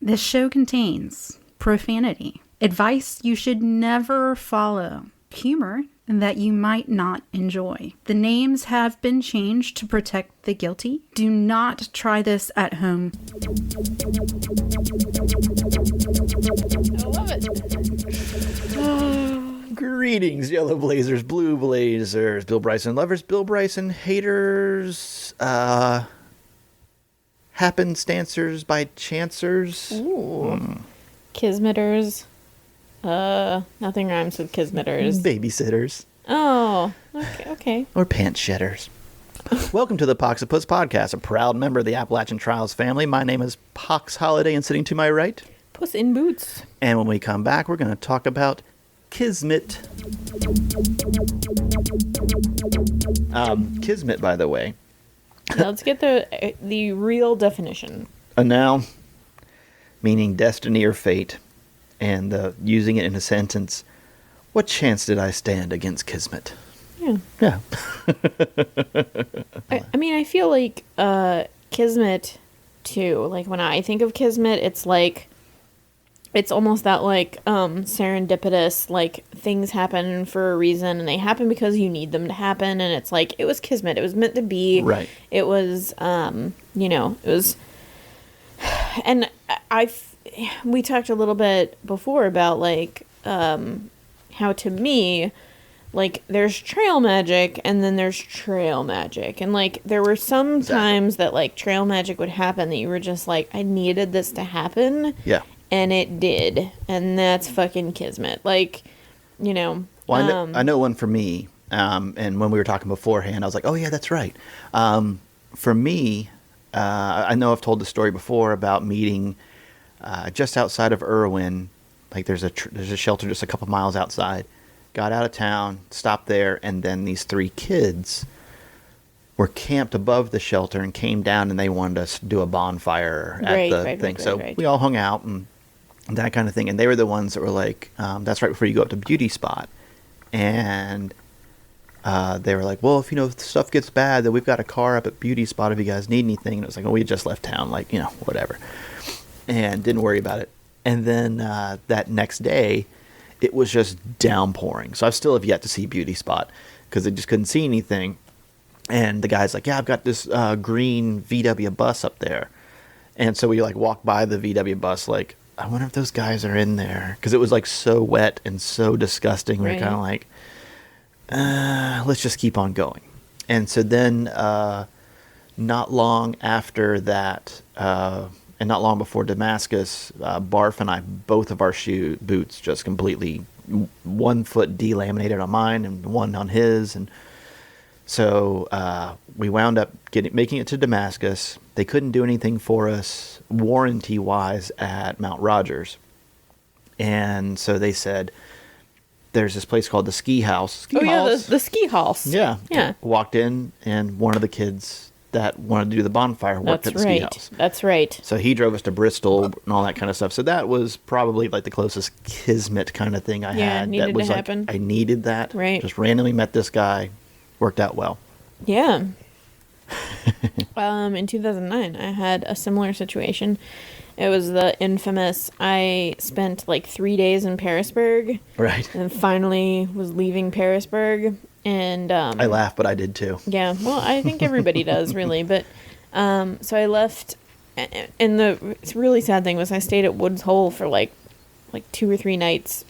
This show contains profanity, advice you should never follow, humor that you might not enjoy. The names have been changed to protect the guilty. Do not try this at home. I love it. Greetings, yellow blazers, blue blazers, Bill Bryson lovers, Bill Bryson haters, happenstancers by chancers. Ooh. Kismeters. Nothing rhymes with kismeters. Babysitters. Oh, okay. Or pants shedders. Welcome to the Puss podcast, a proud member of the Appalachian Trail's family. My name is Pox Holiday, and sitting to my right, Puss in Boots. And when we come back, we're going to talk about Kismet. Kismet, by the way. Now let's get the real definition. A noun meaning destiny or fate, and using it in a sentence. What chance did I stand against Kismet? Yeah. I mean, I feel like Kismet too. Like when I think of Kismet, it's like it's almost that like serendipitous, like things happen for a reason and they happen because you need them to happen, and it's like it was Kismet. It was meant to be. Right. It was it was, and we talked a little bit before about like how to me, like there's trail magic and then there's trail magic, and like there were some times that like trail magic would happen that you were just like, I needed this to happen. Yeah. And it did, and that's fucking Kismet. Like, you know. Well, I know one for me, and when we were talking beforehand, I was like, oh yeah, that's right. For me, I know I've told the story before about meeting just outside of Irwin. Like there's a shelter just a couple miles outside. Got out of town, stopped there, and then these three kids were camped above the shelter and came down, and they wanted us to do a bonfire at the thing. So we all hung out and that kind of thing. And they were the ones that were like, that's right before you go up to Beauty Spot. And they were like, well, if stuff gets bad, then we've got a car up at Beauty Spot if you guys need anything. And it was like, oh, we just left town, like, whatever. And didn't worry about it. And then that next day, it was just downpouring. So I still have yet to see Beauty Spot because I just couldn't see anything. And the guy's like, yeah, I've got this green VW bus up there. And so we like walked by the VW bus like, I wonder if those guys are in there. Because it was like so wet and so disgusting. Right. We're kind of like, let's just keep on going. And so then not long after that, and not long before Damascus, Barf and I, both of our boots just completely 1 foot delaminated on mine and one on his. And so we wound up making it to Damascus. They couldn't do anything for us warranty-wise at Mount Rogers. And so they said, there's this place called the Ski House. The Ski House. Yeah. Walked in, and one of the kids that wanted to do the bonfire worked at the Ski House. That's right. So he drove us to Bristol and all that kind of stuff. So that was probably like the closest Kismet kind of thing I had. Needed that was to like, happen. I needed that. Right. Just randomly met this guy. Worked out well. Yeah. In 2009, I had a similar situation. It was the infamous, I spent like 3 days in Parisburg. Right. And finally was leaving Parisburg. And I laugh, but I did too. Yeah. Well, I think everybody does, really. But so I left. And the really sad thing was I stayed at Woods Hole for like 2 or 3 nights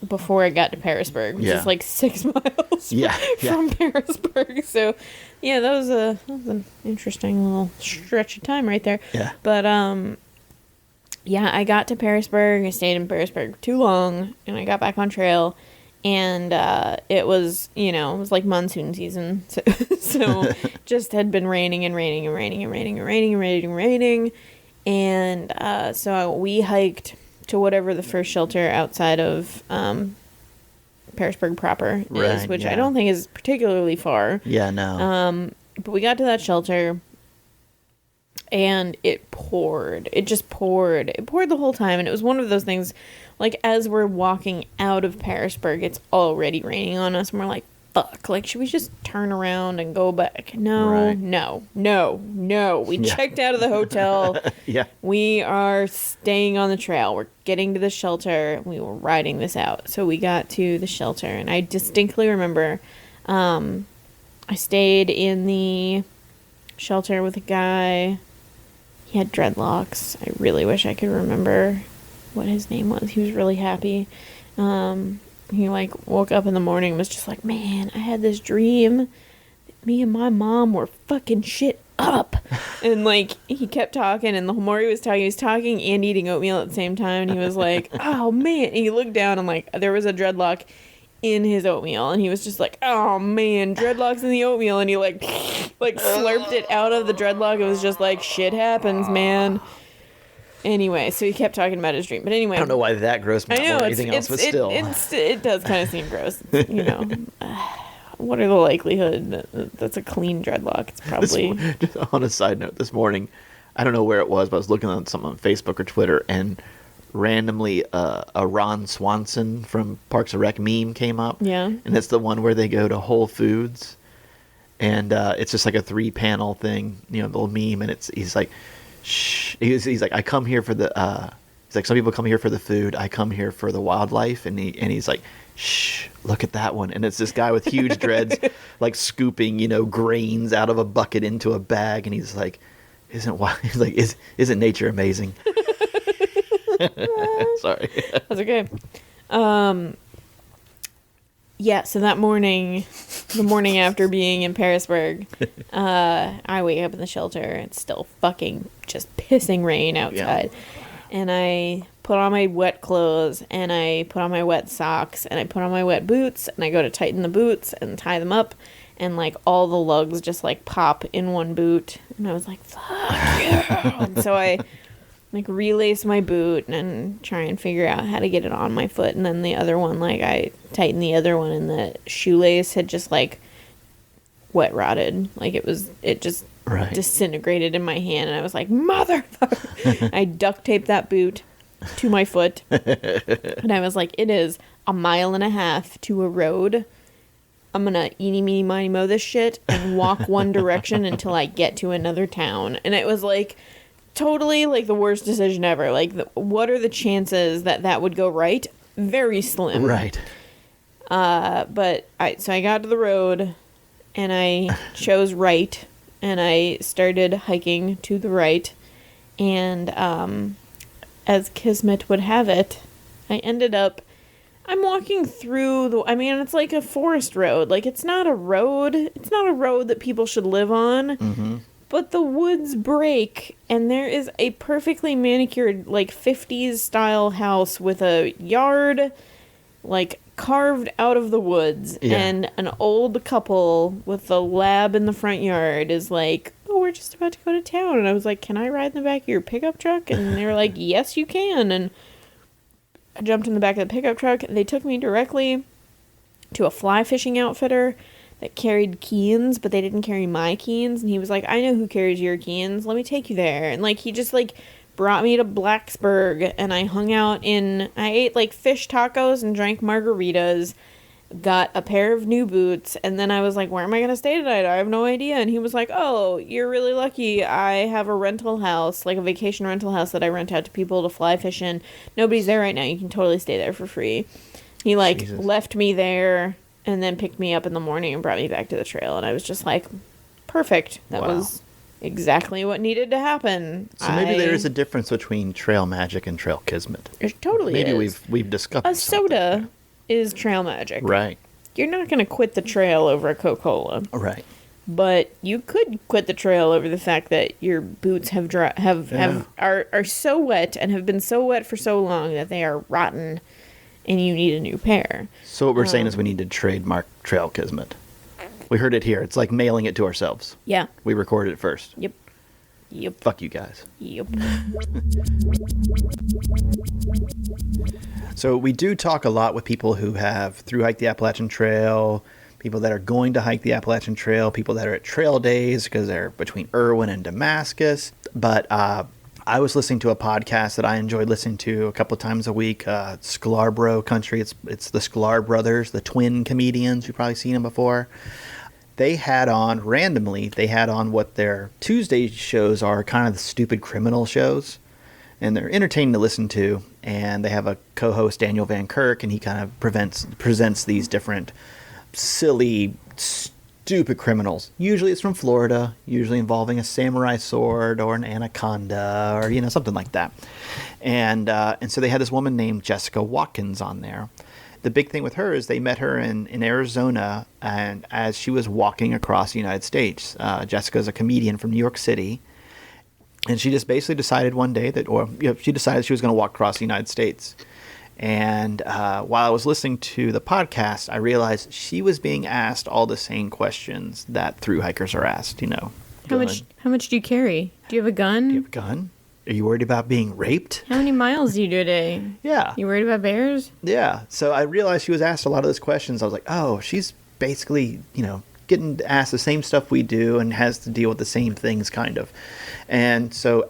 before I got to Parisburg, which is like 6 miles from Parisburg. So, yeah, that was an interesting little stretch of time right there. Yeah. But, I got to Parisburg. I stayed in Parisburg too long, and I got back on trail. And it was, it was like monsoon season. So just had been raining and raining and raining and raining and raining and raining and raining. And so we hiked to whatever the first shelter outside of Parisburg proper is, which I don't think is particularly far. Yeah, no. But we got to that shelter, and it poured. It just poured. It poured the whole time, and it was one of those things, like, as we're walking out of Parisburg, it's already raining on us, and we're like, fuck? Like, should we just turn around and go back? No, Right. no. We checked out of the hotel. Yeah. We are staying on the trail. We're getting to the shelter. We were riding this out. So we got to the shelter, and I distinctly remember I stayed in the shelter with a guy. He had dreadlocks. I really wish I could remember what his name was. He was really happy. He like woke up in the morning and was just like, man, I had this dream that me and my mom were fucking shit up. And like he kept talking, and the more he was talking and eating oatmeal at the same time. And he was like, oh man. And he looked down and like there was a dreadlock in his oatmeal, and he was just like, oh man, dreadlocks in the oatmeal. And he like slurped it out of the dreadlock. It was just like, shit happens, man. Anyway, so he kept talking about his dream. But anyway, I don't know why that grossed me out more than anything else, but still. It does kind of seem gross. You know, what are the likelihood that that's a clean dreadlock? It's probably... Just on a side note, this morning, I don't know where it was, but I was looking on something on Facebook or Twitter, and randomly a Ron Swanson from Parks and Rec meme came up. Yeah. And it's the one where they go to Whole Foods, and it's just like a 3-panel thing, you know, the little meme, and he's like... Shh. He's like, I come here for the he's like, some people come here for the food, I come here for the wildlife. And he's like, shh, look at that one. And it's this guy with huge dreads like scooping, you know, grains out of a bucket into a bag, and he's like, he's like, isn't nature amazing? Sorry. That's okay. Yeah, so that morning, the morning after being in Parisburg, I wake up in the shelter. It's still fucking just pissing rain outside. Yeah. And I put on my wet clothes, and I put on my wet socks, and I put on my wet boots, and I go to tighten the boots and tie them up, and like all the lugs just like pop in one boot. And I was like, fuck yeah. And so I like relace my boot and try and figure out how to get it on my foot. And then the other one, like I tightened the other one, and the shoelace had just like wet rotted. Like it just disintegrated in my hand. And I was like, motherfucker. I duct taped that boot to my foot. And I was like, it is 1.5 miles to a road. I'm gonna eeny, meeny, miny, moe this shit and walk one direction until I get to another town. And it was like, totally like the worst decision ever. Like, what are the chances that would go right? Very slim. Right. But I got to the road, and I chose right, and I started hiking to the right, and as Kismet would have it, I ended up, I'm walking through it's like a forest road. Like, it's not a road that people should live on. Mm-hmm. But the woods break, and there is a perfectly manicured, like, 50s style house with a yard, like, carved out of the woods. Yeah. And an old couple with a lab in the front yard is like, oh, we're just about to go to town. And I was like, can I ride in the back of your pickup truck? And they were like, yes, you can. And I jumped in the back of the pickup truck. They took me directly to a fly fishing outfitter that carried keens, but they didn't carry my keens. And he was like, I know who carries your keens. Let me take you there. And like, he just like brought me to Blacksburg, and I hung out I ate like fish tacos and drank margaritas, got a pair of new boots. And then I was like, where am I going to stay tonight? I have no idea. And he was like, oh, you're really lucky. I have a rental house, like a vacation rental house that I rent out to people to fly fish in. Nobody's there right now. You can totally stay there for free. He like Jesus. Left me there, and then picked me up in the morning and brought me back to the trail. And I was just like, perfect. That was exactly what needed to happen. So maybe there is a difference between trail magic and trail kismet. It totally is. Maybe we've discovered a soda is trail magic. Right. You're not going to quit the trail over a Coca-Cola. Right. But you could quit the trail over the fact that your boots are so wet and have been so wet for so long that they are rotten, and you need a new pair. So what we're saying is we need to trademark trail kismet. We heard it here. It's like mailing it to ourselves. Yeah. We recorded it first. Yep. Fuck you guys. Yep. So we do talk a lot with people who have thru-hiked the Appalachian Trail, people that are going to hike the Appalachian Trail, people that are at trail days because they're between Irwin and Damascus. But I was listening to a podcast that I enjoyed listening to a couple of times a week, Scarborough Country. It's the Sklar brothers, the twin comedians. You've probably seen them before. They had on, randomly, what their Tuesday shows are, kind of the stupid criminal shows. And they're entertaining to listen to. And they have a co-host, Daniel Van Kirk, and he kind of presents these different silly, stupid criminals. Usually it's from Florida, usually involving a samurai sword or an anaconda or, something like that. And so they had this woman named Jessica Watkins on there. The big thing with her is they met her in Arizona, and as she was walking across the United States. Jessica's a comedian from New York City. And she just basically decided one day she decided she was going to walk across the United States. And while I was listening to the podcast, I realized she was being asked all the same questions that Thru-Hikers are asked, How much do you carry? Do you have a gun? Do you have a gun? Are you worried about being raped? How many miles do you do a day? Yeah. You worried about bears? Yeah. So I realized she was asked a lot of those questions. I was like, oh, she's basically, getting asked the same stuff we do and has to deal with the same things, kind of. And so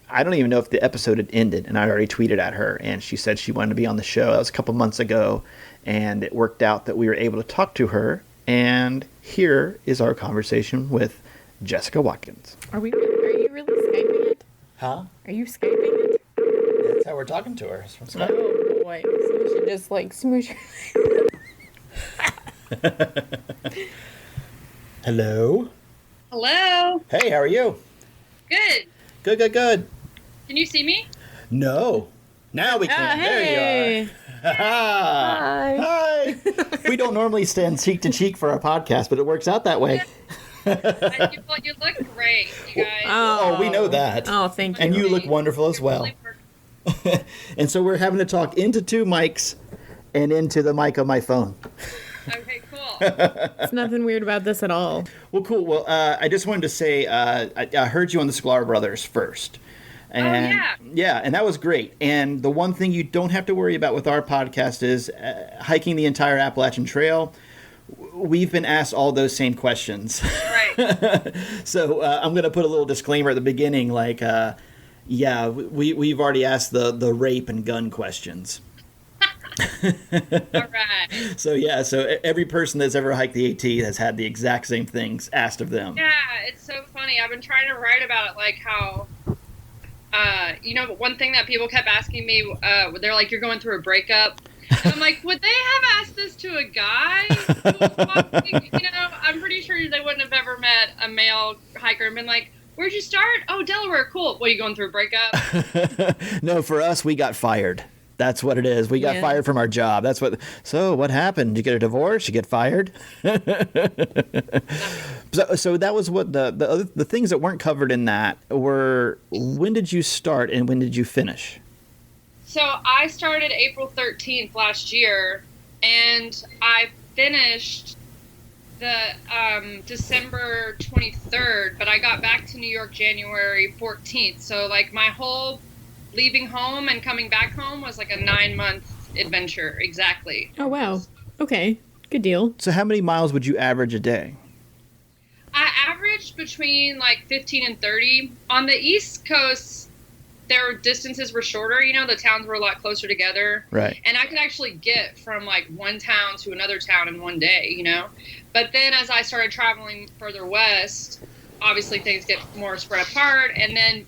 I don't even know if the episode had ended, and I already tweeted at her, and she said she wanted to be on the show. That was a couple months ago, and it worked out that we were able to talk to her, and here is our conversation with Jessica Watkins. Are you really Skyping it? Huh? Are you Skyping it? That's how we're talking to her. It's from Skype. Oh, boy. So we should just, smoosh her. Hello? Hello. Hey, how are you? Good. Good. Can you see me? No. Now we can. There you are. Hi. We don't normally stand cheek to cheek for our podcast, but it works out that way. You look great, you guys. Oh, we know that. Oh, thank you. And you look wonderful as well. Really And so we're having to talk into two mics and into the mic of my phone. okay, cool. There's nothing weird about this at all. Well, cool. Well, I just wanted to say I heard you on the Sklar Brothers first. And, yeah, and that was great. And the one thing you don't have to worry about with our podcast is hiking the entire Appalachian Trail. We've been asked all those same questions. Right. So I'm going to put a little disclaimer at the beginning, we've already asked the rape and gun questions. All right. So every person that's ever hiked the AT has had the exact same things asked of them. Yeah, it's so funny. I've been trying to write about it, like how, one thing that people kept asking me, they're like, you're going through a breakup. And I'm like, would they have asked this to a guy who was walking? I'm pretty sure they wouldn't have ever met a male hiker and been like, where'd you start? Oh, Delaware, cool. What, are you going through a breakup? No, for us, we got fired. That's what it is. We got fired from our job. So what happened? Did you get a divorce? You get fired? So that was what the things that weren't covered in that were, when did you start and when did you finish? So I started April 13th last year, and I finished the December 23rd, but I got back to New York January 14th. So my whole leaving home and coming back home was like a 9-month adventure, exactly. Oh, wow. Okay. Good deal. So how many miles would you average a day? I averaged between 15 and 30. On the East Coast, their distances were shorter. The towns were a lot closer together. Right. And I could actually get from one town to another town in one day, But then as I started traveling further west, obviously things get more spread apart. And then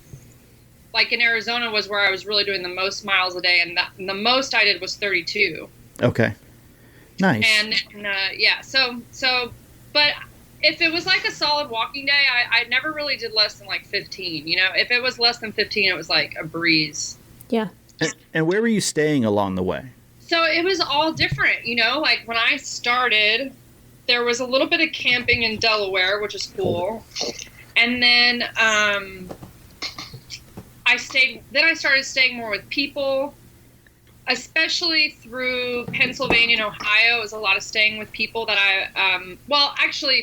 in Arizona was where I was really doing the most miles a day. And the most I did was 32. Okay. Nice. And so, but if it was a solid walking day, I never really did less than 15. If it was less than 15, it was a breeze. Yeah. And where were you staying along the way? So it was all different, when I started, there was a little bit of camping in Delaware, which is cool. And then I started staying more with people, especially through Pennsylvania and Ohio. It was a lot of staying with people that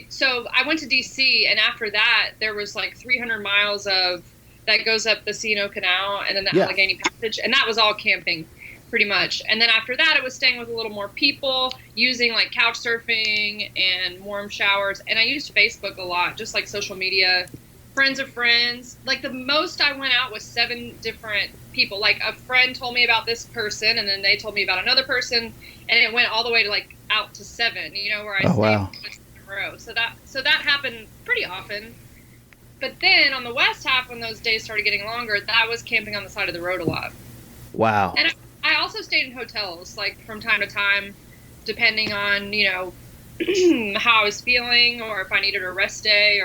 so I went to DC, and after that there was 300 miles that goes up the C&O Canal and then the Allegheny Passage, and that was all camping pretty much. And then after that it was staying with a little more people, using couch surfing and warm showers, and I used Facebook a lot, just social media friends of friends. Like the most I went out with 7 different people. Like a friend told me about this person, and then they told me about another person, and it went all the way to like out to 7. You know, where I stayed in a row. So that happened pretty often. But then on the west half, when those days started getting longer, that was camping on the side of the road a lot. Wow. And I also stayed in hotels, like from time to time, depending on, you know, how I was feeling, or if I needed a rest day,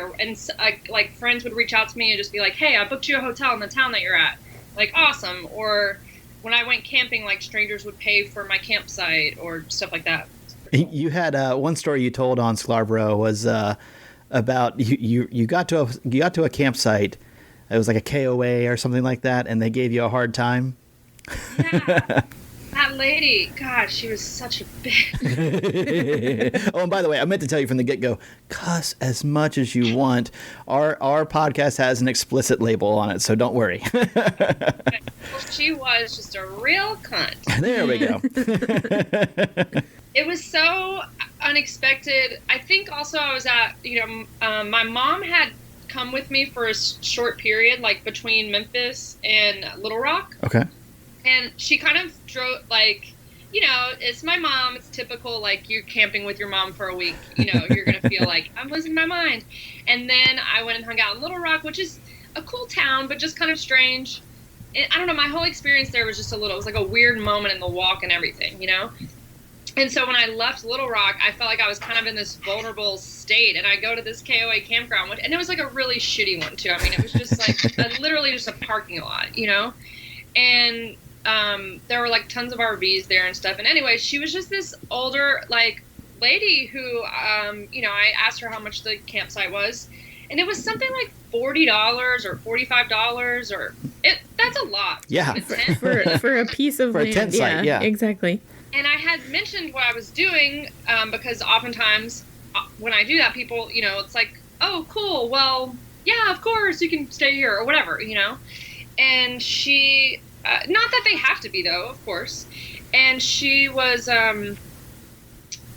like friends would reach out to me and just be like, hey, I booked you a hotel in the town that you're at. Like, awesome. Or when I went camping, like strangers would pay for my campsite or stuff like that. You had one story you told on Scarborough was about you got to a campsite. It was like a KOA or something like that, and they gave you a hard time. Yeah. That lady, gosh, she was such a bitch. Oh, and by the way, I meant to tell you from the get-go, cuss as much as you want. Our podcast has an explicit label on it, so don't worry. Well, she was just a real cunt. There we go. It was so unexpected. I think also I was at, you know, my mom had come with me for a short period, like between Memphis and Little Rock. Okay. And she kind of drove, like, you know, it's my mom. It's typical, like, you're camping with your mom for a week. You know, you're going to feel like, I'm losing my mind. And then I went and hung out in Little Rock, which is a cool town, but just kind of strange. And I don't know, my whole experience there was just it was like a weird moment in the walk and everything, you know? And so when I left Little Rock, I felt like I was kind of in this vulnerable state. And I go to this KOA campground, and it was like a really shitty one, too. I mean, it was just like literally just a parking lot, you know? And there were like tons of RVs there and stuff. And anyway, she was just this older like lady who, you know, I asked her how much the campsite was, and it was something like $40 or $45 or that's a lot. Yeah. For a piece of for land. A tent site, yeah. Exactly. And I had mentioned what I was doing, because oftentimes when I do that, people, you know, it's like, oh, cool. Well, yeah, of course you can stay here or whatever, you know? And she, not that they have to be, though, of course. And she was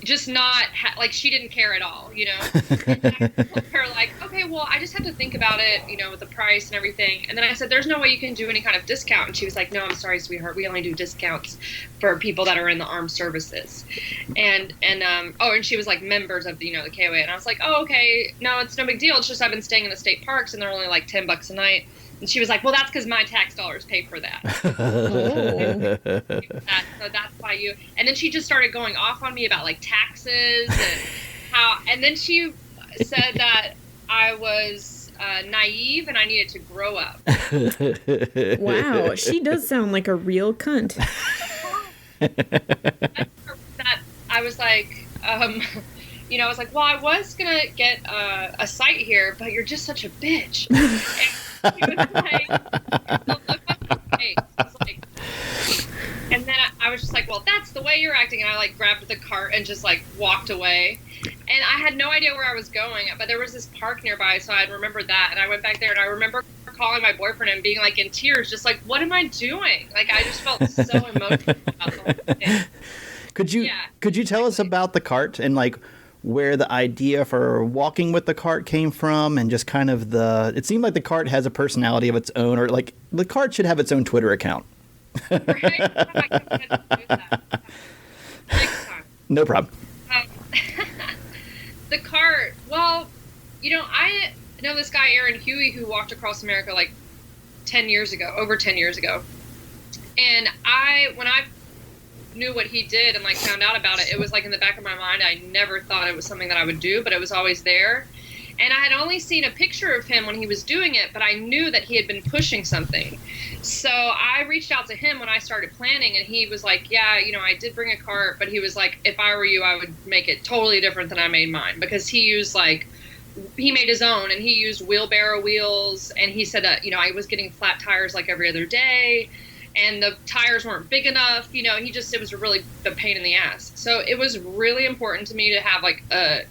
just not, like, she didn't care at all, you know? And I told her, like, okay, well, I just have to think about it, you know, with the price and everything. And then I said, there's no way you can do any kind of discount. And she was like, no, I'm sorry, sweetheart. We only do discounts for people that are in the armed services. And she was, like, members of the, you know, the KOA. And I was like, oh, okay, no, it's no big deal. It's just I've been staying in the state parks, and they're only, like, $10 a night. And she was like, well, that's because my tax dollars pay for that. So that's why you... And then she just started going off on me about, like, taxes and how... And then she said that I was naive and I needed to grow up. Wow, she does sound like a real cunt. That I was like... you know, I was like, well, I was going to get a site here, but you're just such a bitch. And she was like, look on your face. I was like, and then I was just like, well, that's the way you're acting. And I, like, grabbed the cart and just, like, walked away. And I had no idea where I was going, but there was this park nearby, so I remembered that. And I went back there, and I remember calling my boyfriend and being, like, in tears, just like, what am I doing? Like, I just felt so emotional about the whole thing. Could you tell us about the cart and, like, where the idea for walking with the cart came from, and just kind of it seemed like the cart has a personality of its own, or like the cart should have its own Twitter account. No problem. The cart, well, you know, I know this guy, Aaron Huey, who walked across America like over 10 years ago. And when I knew what he did and like found out about it, it was like in the back of my mind. I never thought it was something that I would do, but it was always there. And I had only seen a picture of him when he was doing it, but I knew that he had been pushing something. So I reached out to him when I started planning, and he was like, yeah, you know, I did bring a cart, but he was like, if I were you, I would make it totally different than I made mine, because he made his own, and he used wheelbarrow wheels, and he said that, you know, I was getting flat tires like every other day, and the tires weren't big enough, you know, it was really a pain in the ass. So it was really important to me to have like a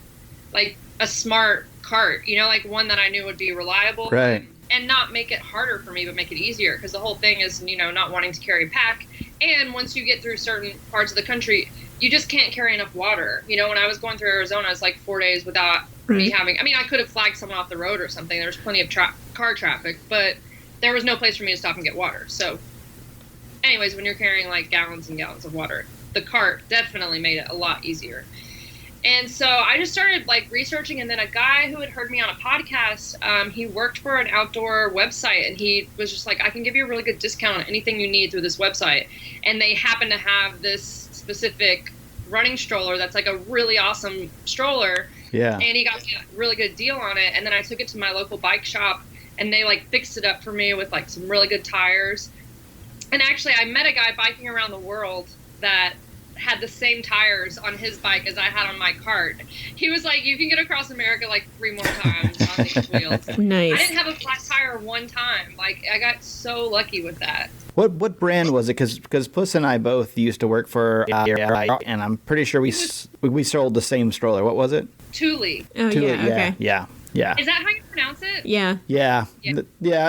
smart cart, you know, like one that I knew would be reliable, right, and not make it harder for me, but make it easier. Because the whole thing is, you know, not wanting to carry a pack. And once you get through certain parts of the country, you just can't carry enough water. You know, when I was going through Arizona, it's like 4 days without me having, I mean, I could have flagged someone off the road or something. There was plenty of car traffic, but there was no place for me to stop and get water. So anyways, when you're carrying like gallons and gallons of water, the cart definitely made it a lot easier. And so I just started like researching, and then a guy who had heard me on a podcast, he worked for an outdoor website, and he was just like, I can give you a really good discount on anything you need through this website. And they happen to have this specific running stroller that's like a really awesome stroller. Yeah. And he got me a really good deal on it. And then I took it to my local bike shop, and they like fixed it up for me with like some really good tires. And actually I met a guy biking around the world that had the same tires on his bike as I had on my cart. He was like, you can get across America like 3 more times on these wheels. Nice. I didn't have a flat tire one time. Like, I got so lucky with that. What brand was it? Because Puss and I both used to work for, and I'm pretty sure we sold the same stroller. What was it? Thule. Oh, Thule, yeah, okay. Yeah. Is that how you pronounce it? Yeah. Yeah.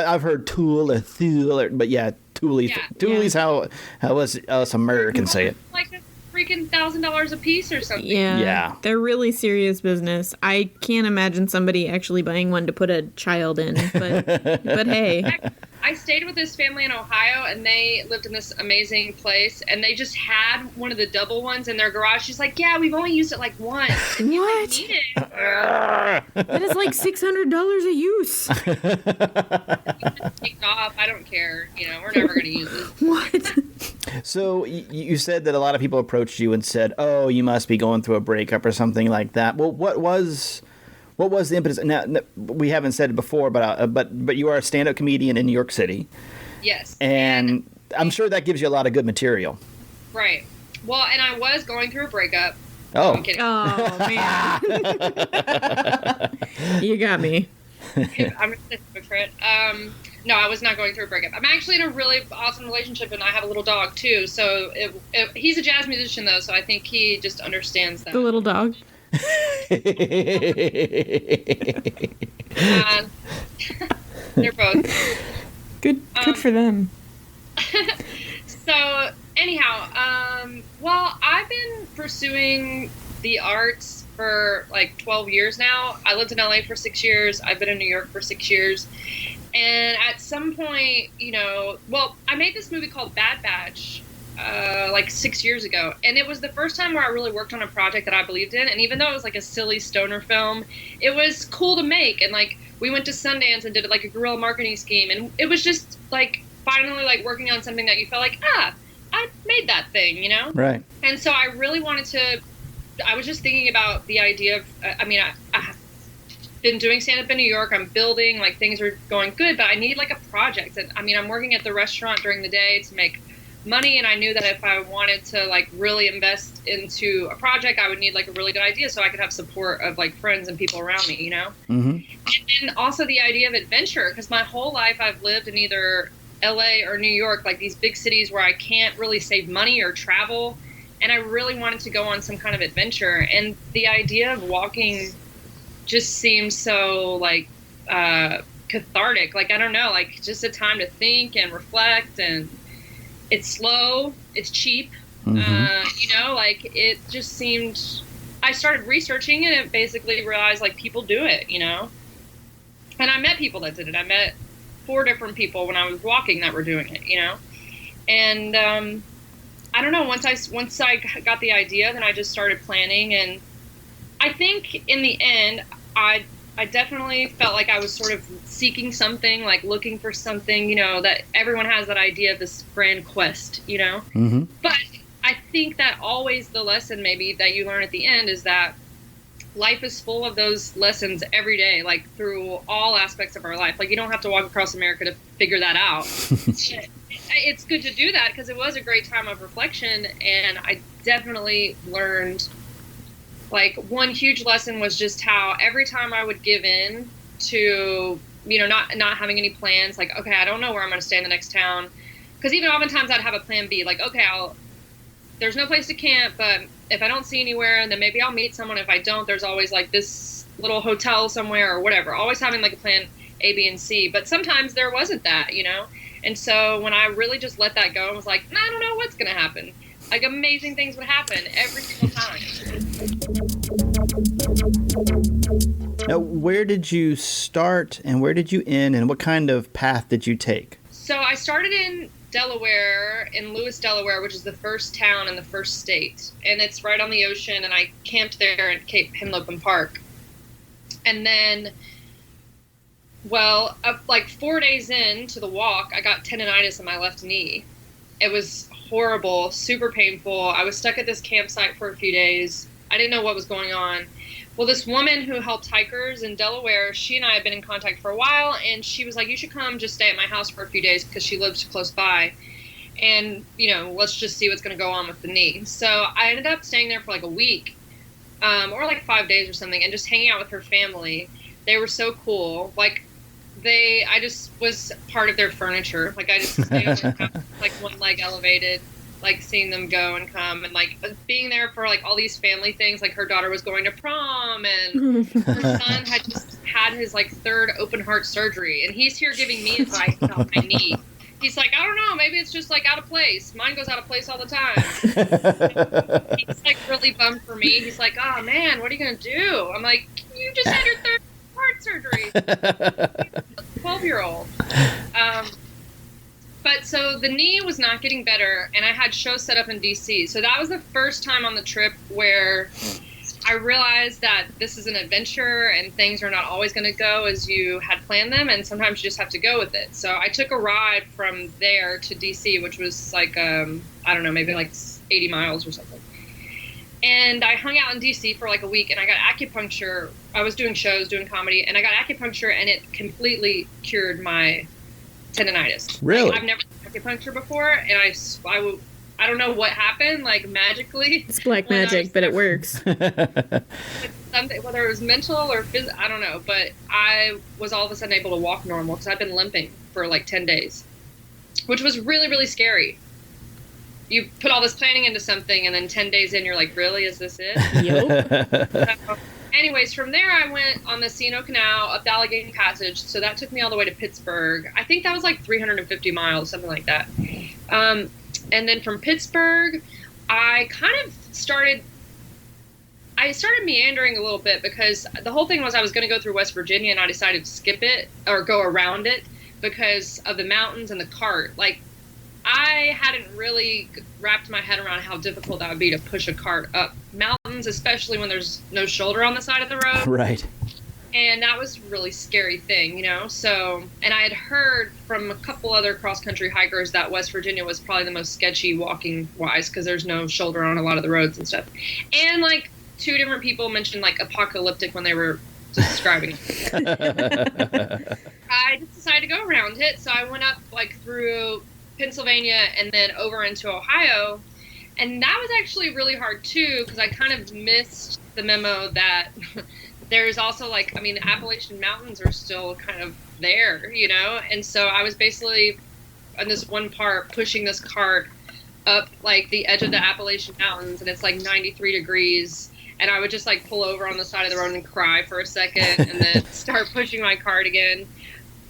I've heard Tool or Thule, but yeah, Thule. Yeah. Thule's how us Americans say it. Like a freaking $1,000 a piece or something. Yeah. Yeah. They're really serious business. I can't imagine somebody actually buying one to put a child in, but hey. I stayed with this family in Ohio, and they lived in this amazing place, and they just had one of the double ones in their garage. She's like, yeah, we've only used it like once. What? Need it. That is like $600 a use. Take off. I don't care. You know, we're never going to use it. What? So you said that a lot of people approached you and said, "Oh, you must be going through a breakup or something like that." Well, what was the impetus? Now, we haven't said it before, but you are a stand-up comedian in New York City. Yes. And I'm sure that gives you a lot of good material. Right. Well, and I was going through a breakup. Oh. No, I'm kidding. Oh, man. You got me. I'm a hypocrite. No, I was not going through a breakup. I'm actually in a really awesome relationship, and I have a little dog, too. So he's a jazz musician, though, so I think he just understands that. The little dog. They're both. Good for them. So, anyhow, well, I've been pursuing the arts for like 12 years now. I lived in LA for 6 years. I've been in New York for 6 years. And at some point, I made this movie called Bad Batch like 6 years ago. And it was the first time where I really worked on a project that I believed in. And even though it was like a silly stoner film, it was cool to make. And like, we went to Sundance and did like a guerrilla marketing scheme. And it was just like finally like working on something that you felt like, I made that thing, you know? Right. And so I really wanted to, I was just thinking about the idea of, I've been doing stand-up in New York. I'm building, like things are going good, but I need like a project. And I'm working at the restaurant during the day to make money. And I knew that if I wanted to like really invest into a project, I would need like a really good idea so I could have support of like friends and people around me, you know? Mm-hmm. And also the idea of adventure, because my whole life I've lived in either LA or New York, like these big cities where I can't really save money or travel. And I really wanted to go on some kind of adventure. And the idea of walking just seems so like cathartic. Like, I don't know, like just a time to think and reflect, and it's slow, it's cheap. Mm-hmm. Like it just seemed, I started researching and it basically realized like people do it, and I met people that did it. I met 4 different people when I was walking that were doing it, and I don't know, once I got the idea, then I just started planning. And I think in the end, I definitely felt like I was sort of seeking something, like looking for something, that everyone has that idea of this grand quest, Mm-hmm. But I think that always the lesson maybe that you learn at the end is that life is full of those lessons every day, like through all aspects of our life. Like you don't have to walk across America to figure that out. It's good to do that because it was a great time of reflection, and I definitely learned, like, one huge lesson was just how every time I would give in to, not having any plans, like, okay, I don't know where I'm going to stay in the next town, because even oftentimes I'd have a plan B, like, okay, there's no place to camp, but if I don't see anywhere, then maybe I'll meet someone. If I don't, there's always like this little hotel somewhere or whatever, always having like a plan A, B, and C. But sometimes there wasn't that, And so when I really just let that go and was like, I don't know what's going to happen, Like, amazing things would happen every single time. Now, where did you start and where did you end, and what kind of path did you take? So I started in Delaware, in Lewis, Delaware, which is the first town in the first state. And it's right on the ocean, and I camped there at Cape Henlopen Park. And then, well, like 4 days into the walk, I got tendonitis in my left knee. It was horrible, super painful. I was stuck at this campsite for a few days. I didn't know what was going on. Well, this woman who helped hikers in Delaware, she and I had been in contact for a while, and she was like, you should come just stay at my house for a few days because she lives close by. And, you know, let's just see what's going to go on with the knee. So I ended up staying there for like a week, or like 5 days or something, and just hanging out with her family. They were so cool. Like, I just was part of their furniture. Like, I just stayed on their house, like one leg elevated, like seeing them go and come, and like being there for like all these family things. Like, her daughter was going to prom, and her son had just had his like third open heart surgery, and he's here giving me advice on my knee. He's like, I don't know, maybe it's just like out of place. Mine goes out of place all the time. He's like really bummed for me. He's like, oh man, what are you gonna do? I'm like, you just had your third heart surgery. 12-year-old. But so the knee was not getting better, and I had shows set up in DC. So that was the first time on the trip where I realized that this is an adventure and things are not always going to go as you had planned them, and sometimes you just have to go with it. So I took a ride from there to DC, which was like, I don't know, maybe like 80 miles or something. And I hung out in DC for like a week, and I got acupuncture. I was doing shows, doing comedy, and I got acupuncture, and it completely cured my tendonitis. Really? Like, I've never had acupuncture before, and I don't know what happened, like magically. It's black magic, but it works. Something, whether it was mental or physical, I don't know, but I was all of a sudden able to walk normal because I've been limping for like 10 days, which was really, really scary. You put all this planning into something, and then 10 days in, you're like, really, is this it? Yep. So, anyways, from there, I went on the C&O Canal up the Allegheny Passage, so that took me all the way to Pittsburgh. I think that was like 350 miles, something like that. And then from Pittsburgh, I started meandering a little bit because the whole thing was I was going to go through West Virginia, and I decided to skip it or go around it because of the mountains and the cart. Like, I hadn't really wrapped my head around how difficult that would be to push a cart up mountains, especially when there's no shoulder on the side of the road. Right. And that was a really scary thing, you know? So, and I had heard from a couple other cross-country hikers that West Virginia was probably the most sketchy walking-wise because there's no shoulder on a lot of the roads and stuff. And, like, 2 different people mentioned, like, apocalyptic when they were describing it. I just decided to go around it, so I went up, like, through Pennsylvania and then over into Ohio. And that was actually really hard, too, because I kind of missed the memo that... There's also, like, I mean, the Appalachian Mountains are still kind of there, you know? And so I was basically, on this one part, pushing this cart up, like, the edge of the Appalachian Mountains, and it's, like, 93 degrees. And I would just, like, pull over on the side of the road and cry for a second and then start pushing my cart again.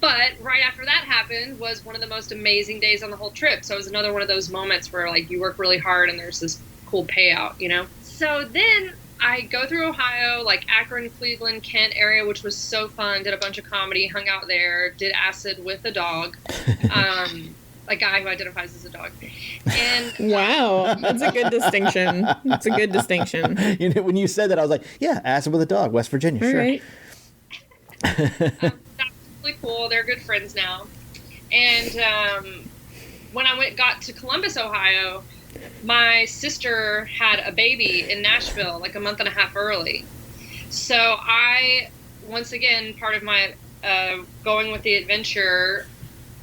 But right after that happened was one of the most amazing days on the whole trip. So it was another one of those moments where, like, you work really hard and there's this cool payout, you know? So then... I go through Ohio, like Akron, Cleveland, Kent area, which was so fun. Did a bunch of comedy, hung out there, did acid with a dog, a guy who identifies as a dog. And wow, that's a good distinction. That's a good distinction. You know, when you said that, I was like, yeah, acid with a dog, West Virginia, all sure. right. That's really cool. They're good friends now. And when I got to Columbus, Ohio, my sister had a baby in Nashville like a month and a half early. So I, once again, part of my going with the adventure,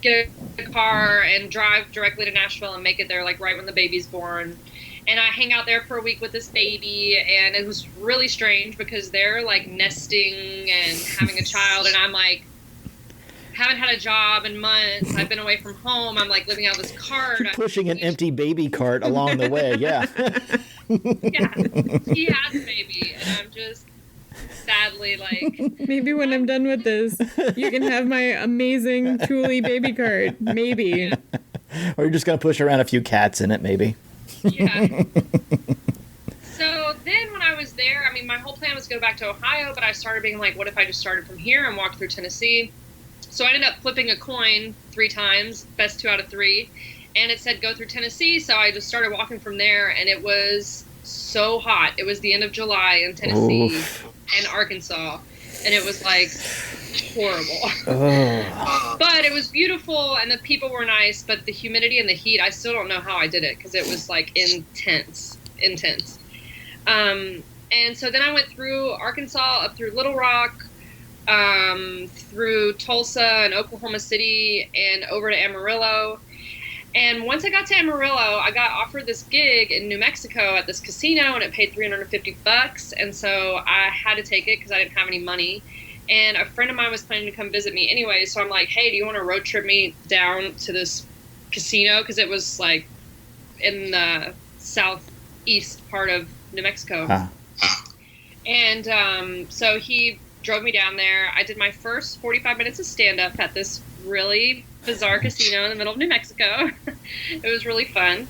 get a car and drive directly to Nashville and make it there like right when the baby's born. And I hang out there for a week with this baby, and it was really strange because they're like nesting and having a child, and I'm like, haven't had a job in months. I've been away from home. I'm like living out of this cart. Pushing an empty baby cart along the way. Yeah. Yeah. He has a baby, and I'm just sadly like. Maybe when I'm done with this, you can have my amazing Thule baby cart. Maybe. Or you're just going to push around a few cats in it, maybe. Yeah. So then when I was there, I mean, my whole plan was to go back to Ohio, but I started being like, what if I just started from here and walked through Tennessee? So I ended up flipping a coin 3 times, best 2 out of 3. And it said go through Tennessee. So I just started walking from there, and it was so hot. It was the end of July in Tennessee and Arkansas. And it was like horrible. But it was beautiful, and the people were nice, but the humidity and the heat, I still don't know how I did it, because it was like intense. And so then I went through Arkansas, up through Little Rock, through Tulsa and Oklahoma City, and over to Amarillo. And once I got to Amarillo, I got offered this gig in New Mexico at this casino, and it paid $350. And so I had to take it because I didn't have any money. And a friend of mine was planning to come visit me anyway. So I'm like, hey, do you want to road trip me down to this casino? Because it was like in the southeast part of New Mexico. Huh. And so he drove me down there. I did my first 45 minutes of stand-up at this really bizarre casino in the middle of New Mexico. It was really fun.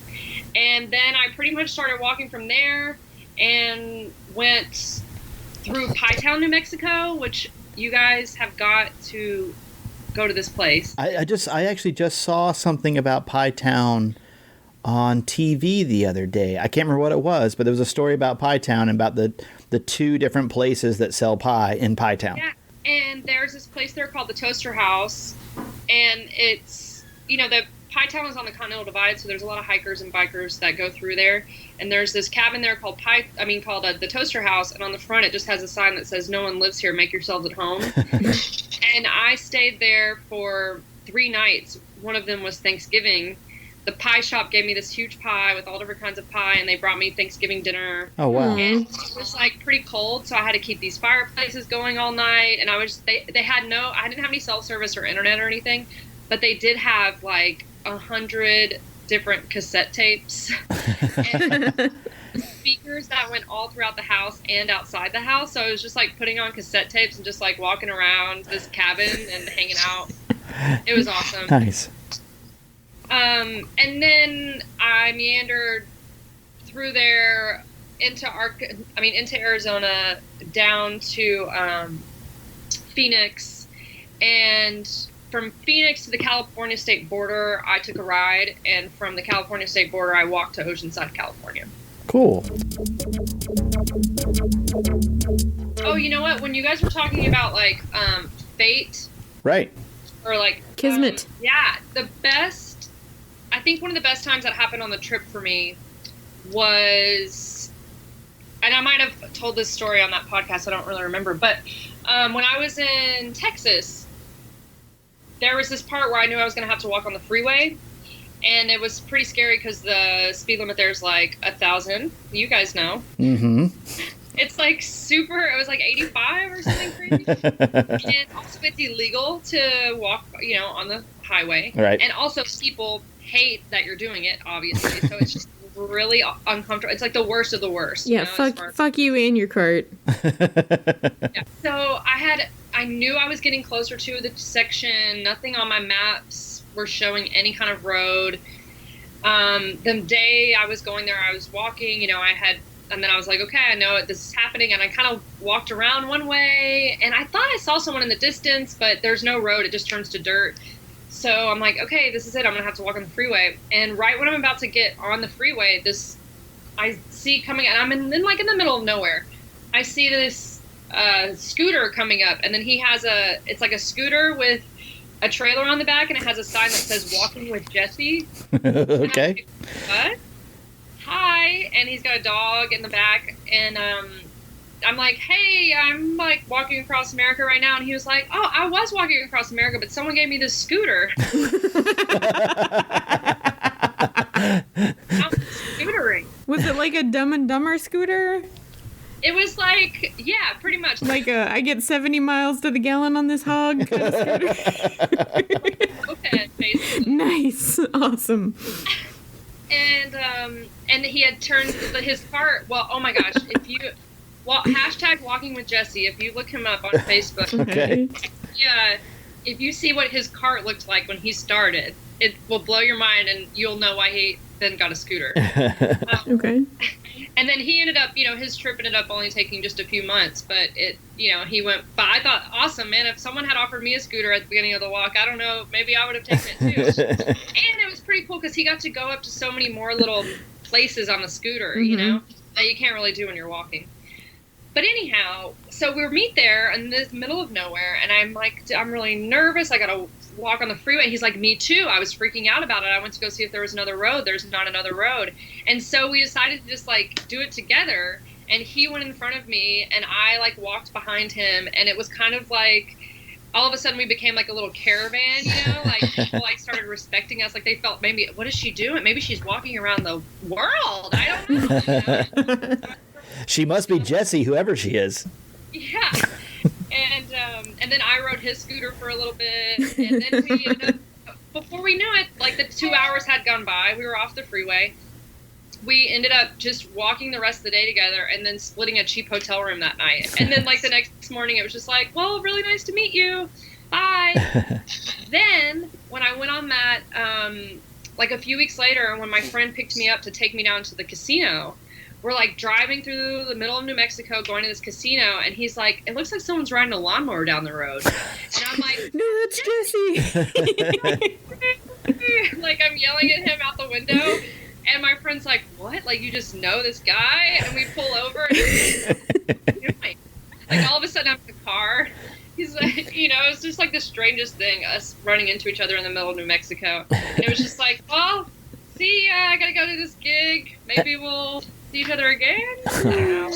And then I pretty much started walking from there and went through Pie Town, New Mexico, which you guys have got to go to this place. I actually just saw something about Pie Town on TV the other day. I can't remember what it was, but there was a story about Pie Town and about the 2 different places that sell pie in Pie Town. Yeah, and there's this place there called the Toaster House, and it's, you know, the Pie Town is on the Continental Divide, so there's a lot of hikers and bikers that go through there, and there's this cabin there called the Toaster House, and on the front it just has a sign that says, no one lives here, make yourselves at home. And I stayed there for 3 nights. One of them was Thanksgiving. The pie shop gave me this huge pie with all different kinds of pie, and they brought me Thanksgiving dinner. Oh, wow. And it was like pretty cold, so I had to keep these fireplaces going all night. And I didn't have any self-service or internet or anything, but they did have like 100 different cassette tapes and speakers that went all throughout the house and outside the house. So I was just like putting on cassette tapes and just like walking around this cabin and hanging out. It was awesome. Nice. And then I meandered through there into Arizona, down to Phoenix, and from Phoenix to the California state border, I took a ride, and from the California state border, I walked to Oceanside, California. Cool. Oh, you know what? When you guys were talking about like fate, right, or like Kismet, I think one of the best times that happened on the trip for me was, and I might have told this story on that podcast, I don't really remember, but when I was in Texas, there was this part where I knew I was going to have to walk on the freeway, and it was pretty scary because the speed limit there is like 1,000. You guys know. Mm-hmm. It's like it was like 85 or something crazy. And also it's illegal to walk, on the highway. Right. And also people hate that you're doing it, obviously. So it's just really uncomfortable. It's like the worst of the worst. Yeah, fuck you and your cart. Yeah. So I knew I was getting closer to the section. Nothing on my maps were showing any kind of road. The day I was going there, I was walking, and then I was like, okay, I know this is happening. And I kind of walked around one way, and I thought I saw someone in the distance, but there's no road. It just turns to dirt. So I'm like, okay, this is it. I'm going to have to walk on the freeway. And right when I'm about to get on the freeway, I see coming, and I'm in the middle of nowhere. I see this scooter coming up, and then he has it's like a scooter with a trailer on the back, and it has a sign that says "Walking with Jesse." Okay. Like, what? Hi, and he's got a dog in the back, and I'm like, hey, I'm like walking across America right now, and he was like, oh, I was walking across America, but someone gave me this scooter. I'm scootering. Was it like a Dumb and Dumber scooter? It was like, yeah, pretty much. Like I get 70 miles to the gallon on this hog kind of scooter. Okay, basically. Nice. Awesome. And he had turned his cart. Well, oh my gosh, hashtag Walking with Jesse. If you look him up on Facebook, okay. Yeah, if you see what his cart looked like when he started, it will blow your mind, and you'll know why he then got a scooter. Okay. And then he ended up, his trip ended up only taking just a few months, but he went, but I thought, awesome, man, if someone had offered me a scooter at the beginning of the walk, I don't know, maybe I would have taken it too. And it was pretty cool because he got to go up to so many more little places on the scooter, that you can't really do when you're walking. But anyhow, so we meet there in the middle of nowhere, and I'm like, I'm really nervous. I got to walk on the freeway. He's like, me too. I was freaking out about it. I went to go see if there was another road. There's not another road. And so we decided to just do it together. And he went in front of me, and I walked behind him. And it was kind of all of a sudden we became a little caravan, people started respecting us. They felt, maybe, what is she doing? Maybe she's walking around the world. I don't know. She must be Jessie, whoever she is. Yeah. And then I rode his scooter for a little bit. And then we ended up, before we knew it, the 2 hours had gone by. We were off the freeway. We ended up just walking the rest of the day together and then splitting a cheap hotel room that night. And then the next morning it was just well, really nice to meet you. Bye. Then when I went on that, a few weeks later, when my friend picked me up to take me down to the casino, we're driving through the middle of New Mexico going to this casino, and he's like, it looks like someone's riding a lawnmower down the road. And I'm like, no, that's Jessie. I'm yelling at him out the window, and my friend's like, what? You just know this guy? And we pull over, and he's like, all of a sudden I'm in the car. He's it's just the strangest thing, us running into each other in the middle of New Mexico. And it was just well, see ya, I gotta go to this gig. Maybe we'll see each other again? I don't know.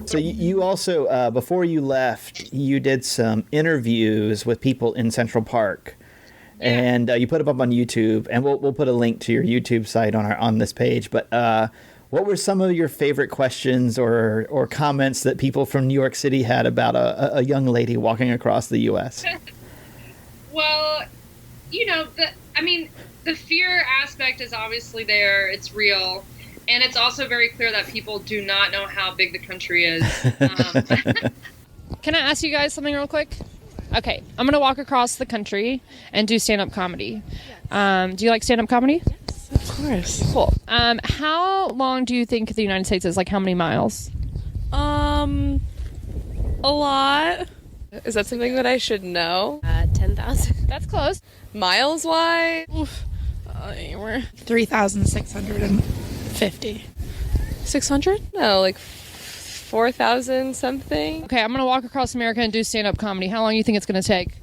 So you also, before you left, you did some interviews with people in Central Park. Yeah. And you put them up on YouTube, and we'll put a link to your YouTube site on this page. But what were some of your favorite questions or comments that people from New York City had about a young lady walking across the U.S.? Well, the fear aspect is obviously there. It's real. And it's also very clear that people do not know how big the country is. Can I ask you guys something real quick? Okay, I'm going to walk across the country and do stand-up comedy. Yes. Do you like stand-up comedy? Yes, of course. Cool. How long do you think the United States is? How many miles? A lot. Is that something that I should know? 10,000. That's close. Miles-wise? We're 3,650. 600? No, 4,000 something. Okay, I'm going to walk across America and do stand-up comedy. How long do you think it's going to take?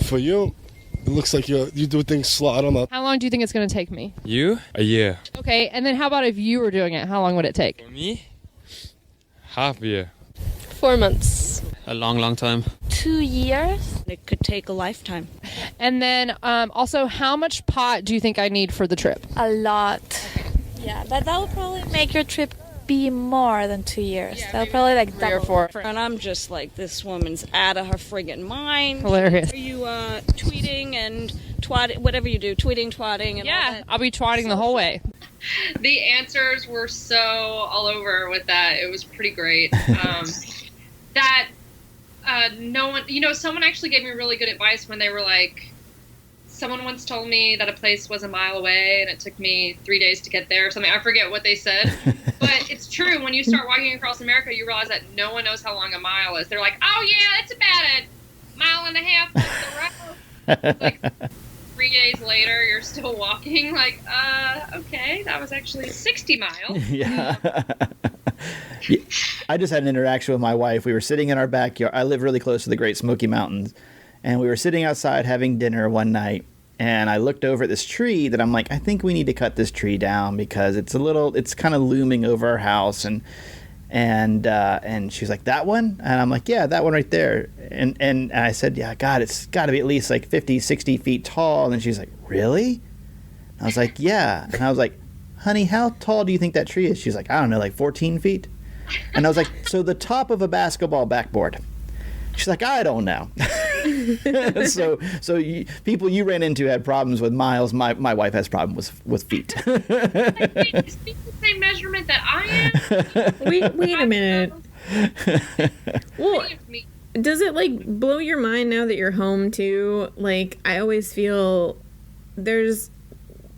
For you, it looks like you do things slow. I don't know. How long do you think it's going to take me? You? A year. Okay, and then how about if you were doing it? How long would it take? For me? Half a year. 4 months. A long time. 2 years? It could take a lifetime. And then also, how much pot do you think I need for the trip? A lot. Yeah, but that will probably make your trip be more than 2 years. Yeah, that'll probably 3 or 4. And I'm just this woman's out of her friggin' mind. Hilarious. Are you tweeting and twatting, whatever you do, tweeting, twatting, and all that? I'll be twatting the whole way. The answers were so all over with that. It was pretty great. No one, someone actually gave me really good advice when they were someone once told me that a place was a mile away and it took me 3 days to get there or something. I forget what they said, but it's true. When you start walking across America, you realize that no one knows how long a mile is. They're like, oh yeah, that's about a mile and a half up the road. 3 days later, you're still walking okay, that was actually 60 miles. Yeah. I just had an interaction with my wife. We were sitting in our backyard. I live really close to the Great Smoky Mountains. And we were sitting outside having dinner one night. And I looked over at this tree that I'm like, I think we need to cut this tree down because it's kind of looming over our house. And she's like, that one? And I'm like, yeah, that one right there. And I said, yeah, God, it's got to be at least 50, 60 feet tall. And she's like, really? And I was like, yeah. And I was like, honey, how tall do you think that tree is? She's like, I don't know, 14 feet. And I was like, so the top of a basketball backboard. She's like, I don't know. People you ran into had problems with miles. My wife has problems with feet. Is feet the same measurement that I am? Wait a minute. Well, does it blow your mind now that you're home too? I always feel there's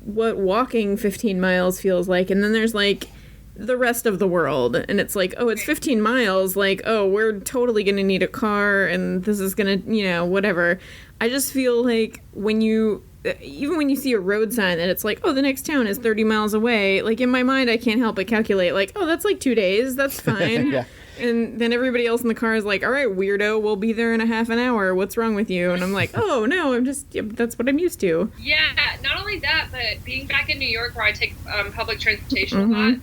what walking 15 miles feels like, and then there's like the rest of the world, and it's like, oh, it's 15 miles, like, oh, we're totally gonna need a car, and this is gonna, whatever. I just feel like even when you see a road sign that it's like, oh, the next town is 30 miles away, like, in my mind I can't help but calculate, like, oh, that's like 2 days, that's fine. Yeah. And then everybody else in the car is like, all right, weirdo, we'll be there in a half an hour, what's wrong with you? And I'm like, oh, no, that's what I'm used to. Yeah, not only that, but being back in New York where I take public transportation a lot,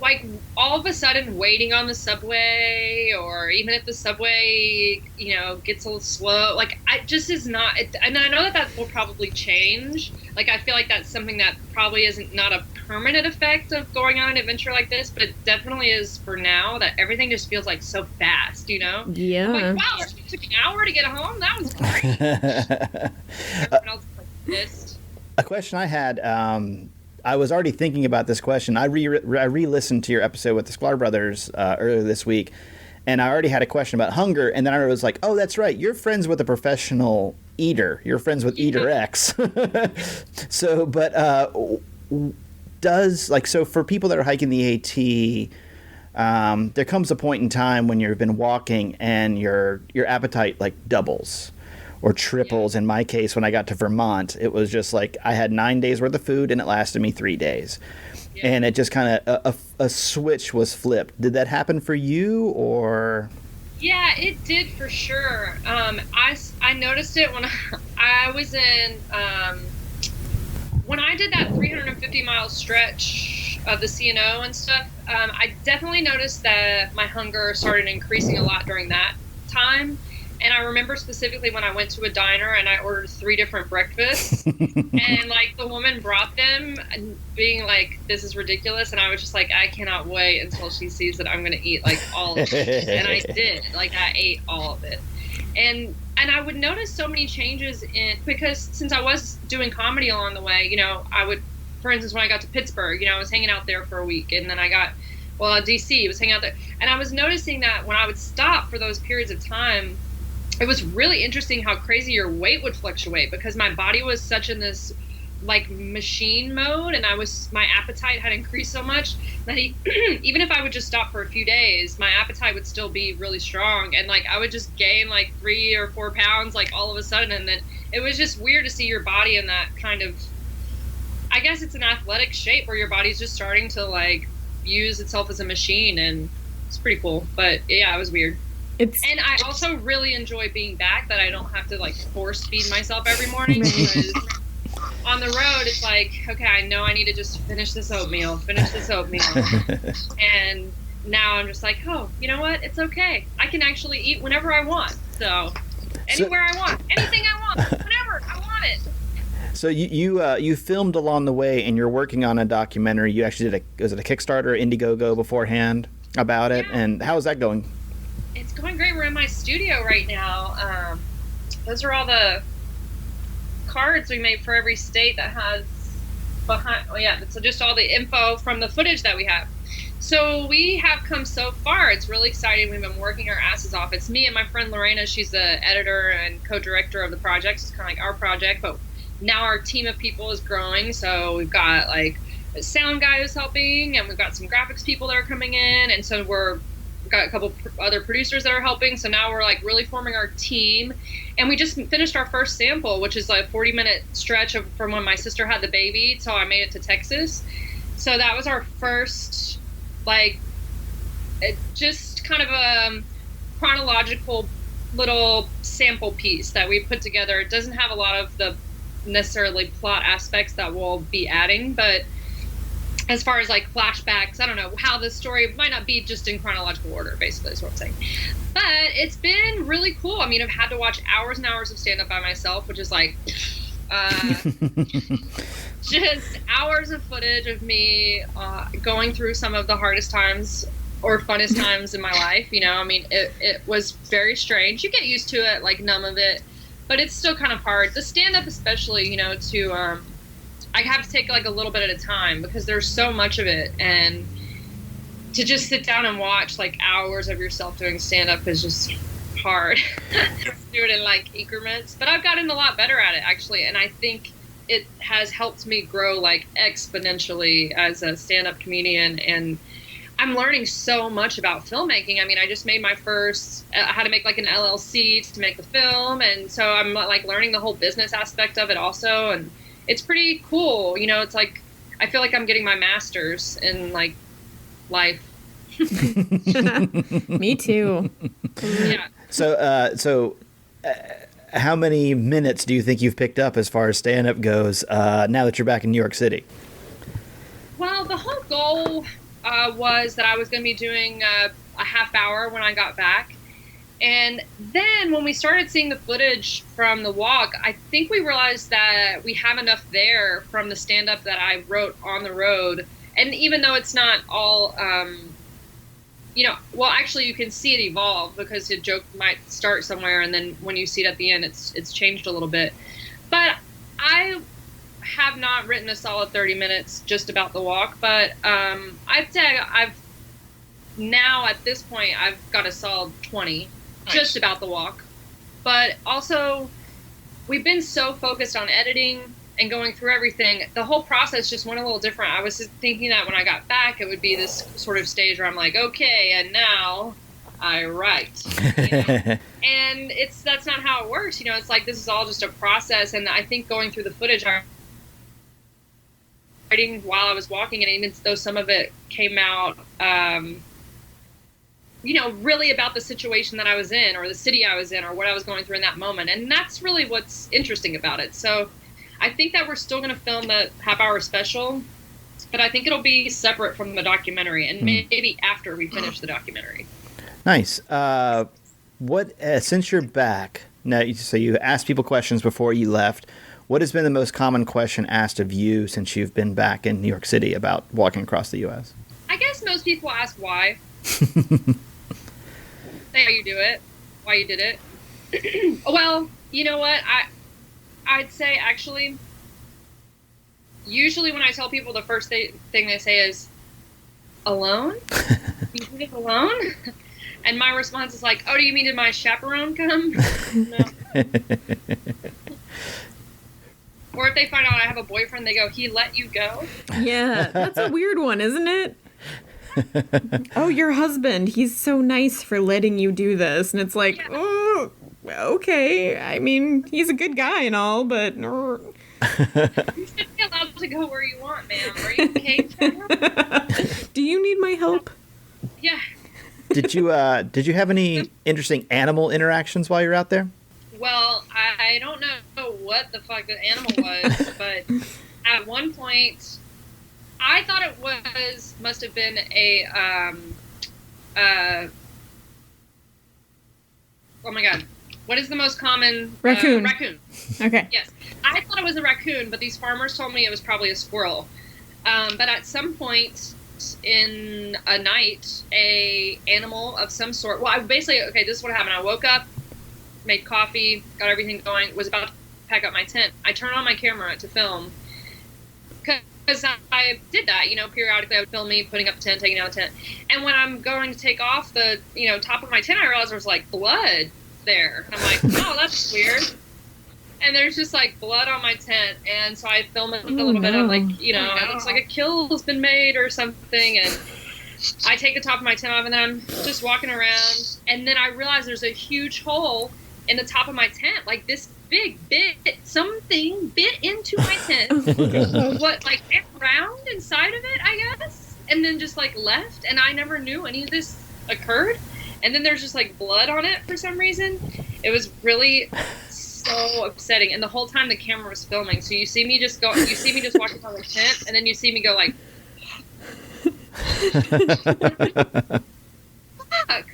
like, all of a sudden waiting on the subway, or even if the subway, gets a little slow, like, it just is not, and I know that will probably change. Like, I feel like that's something that probably isn't not a permanent effect of going on an adventure like this, but it definitely is for now, that everything just feels like so fast, Yeah. Like, wow, it took an hour to get home? That was great. Everyone else is like pissed. A question I had, I was already thinking about this question. I re-listened to your episode with the Sklar brothers earlier this week, and I already had a question about hunger, and then I was like, oh, that's right, you're friends with a professional eater. You're friends with Eater X. So, but so for people that are hiking the AT, there comes a point in time when you've been walking and your appetite like doubles or triples. In my case, when I got to Vermont, it was just like I had 9 days worth of food and it lasted me 3 days. Yeah. And it just kind of a switch was flipped. Did that happen for you, or? Yeah, it did for sure. I noticed it when I was in when I did that 350-mile stretch of the C&O and stuff. I definitely noticed that my hunger started increasing a lot during that time. And I remember specifically when I went to a diner and I ordered 3 different breakfasts, and like the woman brought them, and being like, "This is ridiculous," and I was just like, "I cannot wait until she sees that I'm going to eat like all of it." And I did. Like, I ate all of it, and I would notice so many changes because since I was doing comedy along the way, I would, for instance, when I got to Pittsburgh, I was hanging out there for a week, and then I got, DC, was hanging out there, and I was noticing that when I would stop for those periods of time, it was really interesting how crazy your weight would fluctuate, because my body was such in this like machine mode, and my appetite had increased so much that even if I would just stop for a few days, my appetite would still be really strong, and like I would just gain like 3 or 4 pounds like all of a sudden. And then it was just weird to see your body in that kind of, I guess it's an athletic shape where your body's just starting to like use itself as a machine, and it's pretty cool. But yeah, it was weird. And I also really enjoy being back, that I don't have to like force feed myself every morning, because on the road it's like, okay, I know I need to just finish this oatmeal. And now I'm just like, oh, you know what? It's okay. I can actually eat whenever I want. So anywhere I want, anything I want, whenever I want it. So you filmed along the way, and you're working on a documentary. You actually did was it a Kickstarter or Indiegogo beforehand about it? Yeah. And how is that going? It's going great. We're in my studio right now. Those are all the cards we made for every state that has behind. Oh yeah, so just all the info from the footage that we have. So we have come so far. It's really exciting. We've been working our asses off. It's me and my friend Lorena. She's the editor and co-director of the project. It's kind of like our project, but now our team of people is growing. So we've got like a sound guy who's helping, and we've got some graphics people that are coming in, and so we've got a couple other producers that are helping. So now we're like really forming our team, and we just finished our first sample, which is like a 40-minute stretch from when my sister had the baby till I made it to Texas. So that was our first, like, just kind of a chronological little sample piece that we put together. It doesn't have a lot of the necessarily plot aspects that we'll be adding, but as far as like flashbacks, I don't know how the story might not be just in chronological order, basically is what I'm saying. But it's been really cool. I mean, I've had to watch hours and hours of stand-up by myself, which is like just hours of footage of me going through some of the hardest times or funnest times in my life. I mean, it was very strange. You get used to it, like numb of it, but it's still kind of hard. The stand-up especially, to I have to take like a little bit at a time, because there's so much of it, and to just sit down and watch like hours of yourself doing stand-up is just hard. Do it in like increments, but I've gotten a lot better at it actually, and I think it has helped me grow like exponentially as a stand-up comedian, and I'm learning so much about filmmaking. I mean, I just made my first, how to make like an LLC to make the film, and so I'm like learning the whole business aspect of it also, and it's pretty cool. You know, it's like I feel like I'm getting my master's in like life. Me too. Yeah. So, how many minutes do you think you've picked up as far as stand-up goes now that you're back in New York City? Well, the whole goal was that I was going to be doing a half hour when I got back. And then when we started seeing the footage from the walk, I think we realized that we have enough there from the stand-up that I wrote on the road. And even though it's not all, well, actually you can see it evolve because a joke might start somewhere and then when you see it at the end, it's changed a little bit. But I have not written a solid 30 minutes just about the walk, but I'd say now at this point, I've got a solid 20 just about the walk. But also, we've been so focused on editing and going through everything, the whole process just went a little different. I was just thinking that when I got back, it would be this sort of stage where I'm like, okay, and now I write. And that's not how it works. It's like this is all just a process. And I think going through the footage, I writing while I was walking, and even though some of it came out, really about the situation that I was in or the city I was in or what I was going through in that moment. And that's really what's interesting about it. So I think that we're still going to film the half-hour special, but I think it'll be separate from the documentary and maybe after we finish the documentary. Nice. Since you're back, now, so you asked people questions before you left. What has been the most common question asked of you since you've been back in New York City about walking across the U.S.? I guess most people ask why. Say how you do it, why you did it. Well, you know what? I'd say actually, usually when I tell people, the first thing they say is, alone? You did it alone? And my response is like, oh, do you mean did my chaperone come? No. Or if they find out I have a boyfriend, they go, he let you go? Yeah, that's a weird one, isn't it? Oh, your husband, he's so nice for letting you do this. And it's like, yeah. Oh, okay. I mean, he's a good guy and all, but... You should be allowed to go where you want, ma'am. Are you okay? Do you need my help? Yeah. Did you have any interesting animal interactions while you're out there? Well, I don't know what the fuck the animal was, but at one point... I thought it must have been a, oh my God, what is the most common? Raccoon. Raccoon. Okay. Yes. I thought it was a raccoon, but these farmers told me it was probably a squirrel. But at some point in a night, a animal of some sort, this is what happened. I woke up, made coffee, got everything going, was about to pack up my tent. I turned on my camera to film. Because I did that, periodically I would film me putting up the tent, taking down the tent. And when I'm going to take off the, top of my tent, I realized there was like blood there. And I'm like, oh, that's weird. And there's just like blood on my tent. And so I film it a little bit of like, it looks like a kill's been made or something. And I take the top of my tent off and then I'm just walking around. And then I realize there's a huge hole in the top of my tent. Like this something bit into my tent. What, like around inside of it, I guess, and then just like left, and I never knew any of this occurred. And then there's just like blood on it for some reason. It was really so upsetting, and the whole time the camera was filming. So you see me just walking on the tent, and then you see me go like, fuck,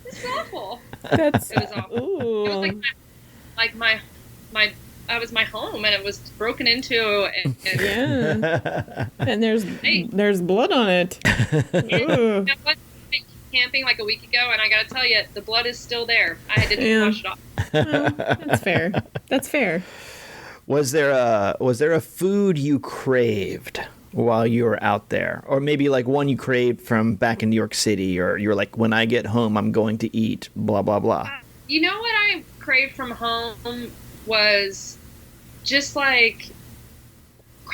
this is awful. It was awful. Ooh. It was like my home, and it was broken into, and yeah, and there's blood on it. You know what? Camping like a week ago, and I gotta tell you, the blood is still there. I had to wash it off. Well, that's fair. That's fair. Was there a food you craved while you were out there, or maybe like one you craved from back in New York City, or you were like, when I get home, I'm going to eat blah blah blah? You know what I craved from home was just like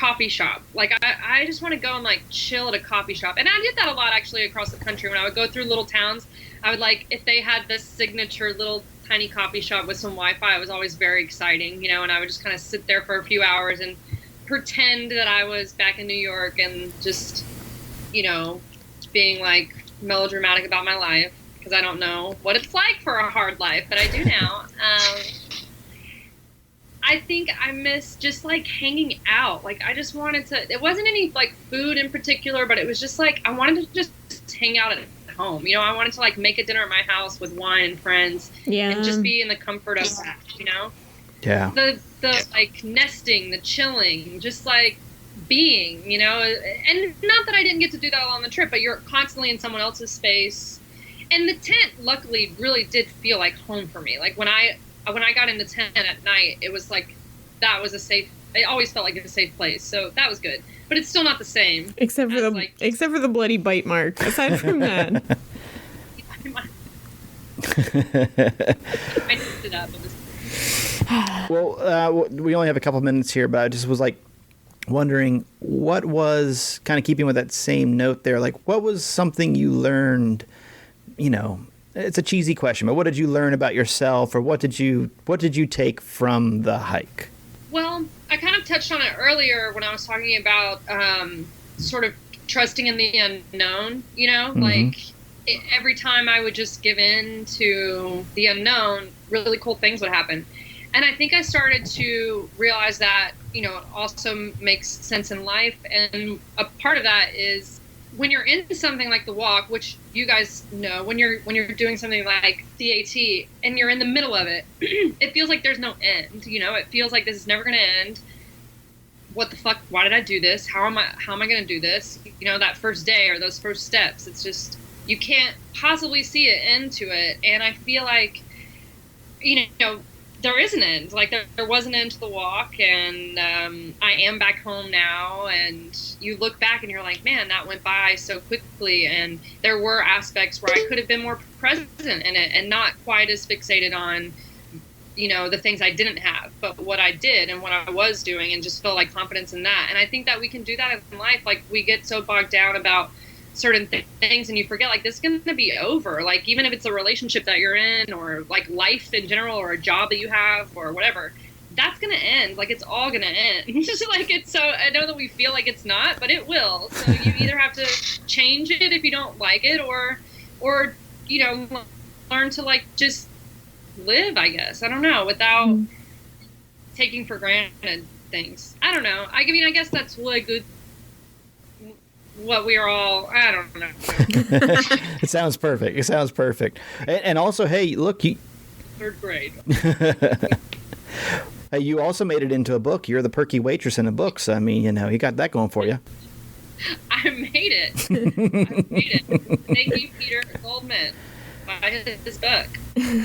coffee shop. Like I just want to go and like chill at a coffee shop. And I did that a lot actually across the country. When I would go through little towns, I would like, if they had this signature little tiny coffee shop with some Wi-Fi, it was always very exciting, you know, and I would just kind of sit there for a few hours and pretend that I was back in New York and just, you know, being like melodramatic about my life, because I don't know what it's like for a hard life, but I do now. I think I miss just like hanging out. Like I just wanted to, it wasn't any like food in particular, but it was just like, I wanted to just hang out at home. You know, I wanted to like make a dinner at my house with wine and friends and just be in the comfort of that, you know? Yeah. The like nesting, the chilling, just like being, you know, and not that I didn't get to do that on the trip, but you're constantly in someone else's space. And the tent luckily really did feel like home for me. Like when I got in the tent at night, it was like, that was a safe, it always felt like a safe place. So that was good, but it's still not the same. Except for the bloody bite mark. Aside from that. I mixed it up. Well, we only have a couple minutes here, but I just was like wondering what was kind of keeping with that same note there. Like, what was something you learned? You know, it's a cheesy question, but what did you learn about yourself, or what did you take from the hike? Well, I kind of touched on it earlier when I was talking about sort of trusting in the unknown. You know, like every time I would just give in to the unknown, really cool things would happen. And I think I started to realize that, you know, it also makes sense in life. And a part of that is when you're into something like the walk, which you guys know, when you're doing something like the AT and you're in the middle of it, it feels like there's no end. You know, it feels like this is never going to end. What the fuck? Why did I do this? How am I going to do this? You know, that first day or those first steps, it's just, you can't possibly see an end to it. And I feel like, you know, there is an end. Like there was an end to the walk, and I am back home now, and you look back and you're like, man, that went by so quickly, and there were aspects where I could have been more present in it and not quite as fixated on, you know, the things I didn't have, but what I did and what I was doing, and just feel like confidence in that. And I think that we can do that in life. Like we get so bogged down about certain things and you forget, like, this is going to be over. Like, even if it's a relationship that you're in, or like life in general, or a job that you have, or whatever, that's going to end. Like, it's all going to end. Just like, it's so, I know that we feel like it's not, but it will. So you either have to change it if you don't like it, or, you know, learn to like just live, I guess. I don't know, without taking for granted things. I don't know. I mean, I guess that's really good. What we are all, I don't know. It sounds perfect. And also, hey, look, you... Third grade. Hey, you also made it into a book. You're the perky waitress in a book. So, I mean, you know, you got that going for you. I made it. Thank you, Peter Goldman. Buy his book.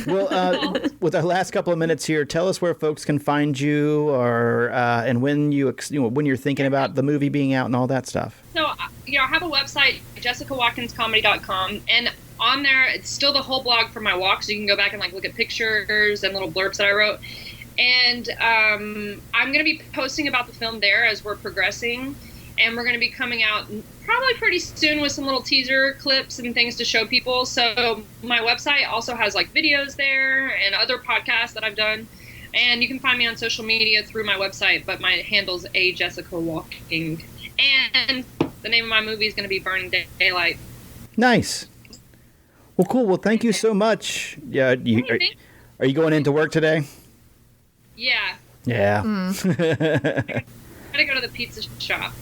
Well, with our last couple of minutes here, tell us where folks can find you, or and when when you're thinking about the movie being out and all that stuff. So, you know, I have a website, jessicawatkinscomedy.com, and on there, it's still the whole blog for my walk, so you can go back and like look at pictures and little blurbs that I wrote. And I'm going to be posting about the film there as we're progressing. And we're going to be coming out probably pretty soon with some little teaser clips and things to show people. So my website also has like videos there and other podcasts that I've done. And you can find me on social media through my website, but my handle's @JessicaWalking. And the name of my movie is going to be Burning Daylight. Nice. Well, cool. Well, thank you so much. Yeah. Are you going into work today? Yeah. Yeah. I gotta go to the pizza shop.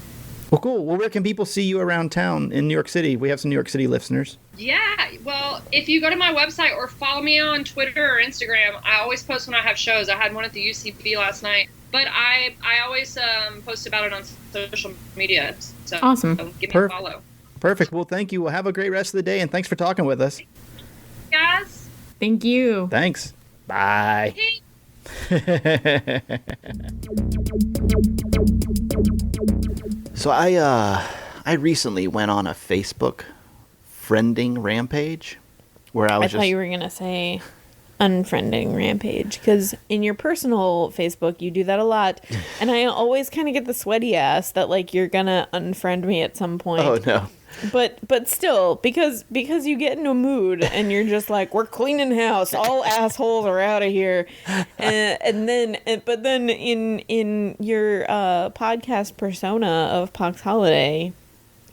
Well, cool. Well, where can people see you around town in New York City? We have some New York City listeners. Yeah, well, if you go to my website or follow me on Twitter or Instagram, I always post when I have shows. I had one at the UCB last night, but I always post about it on social media. So, awesome. So give me a follow. Perfect. Well, thank you. Well, have a great rest of the day, and thanks for talking with us. Guys. Thank you. Thanks. Bye. Hey. So I recently went on a Facebook friending rampage where I was thought you were gonna say unfriending rampage, because in your personal Facebook you do that a lot, and I always kind of get the sweaty ass that like you're gonna unfriend me at some point. Oh no. But still, because you get in a mood and you're just like, we're cleaning house, all assholes are out of here, and then in your podcast persona of Pox Holiday,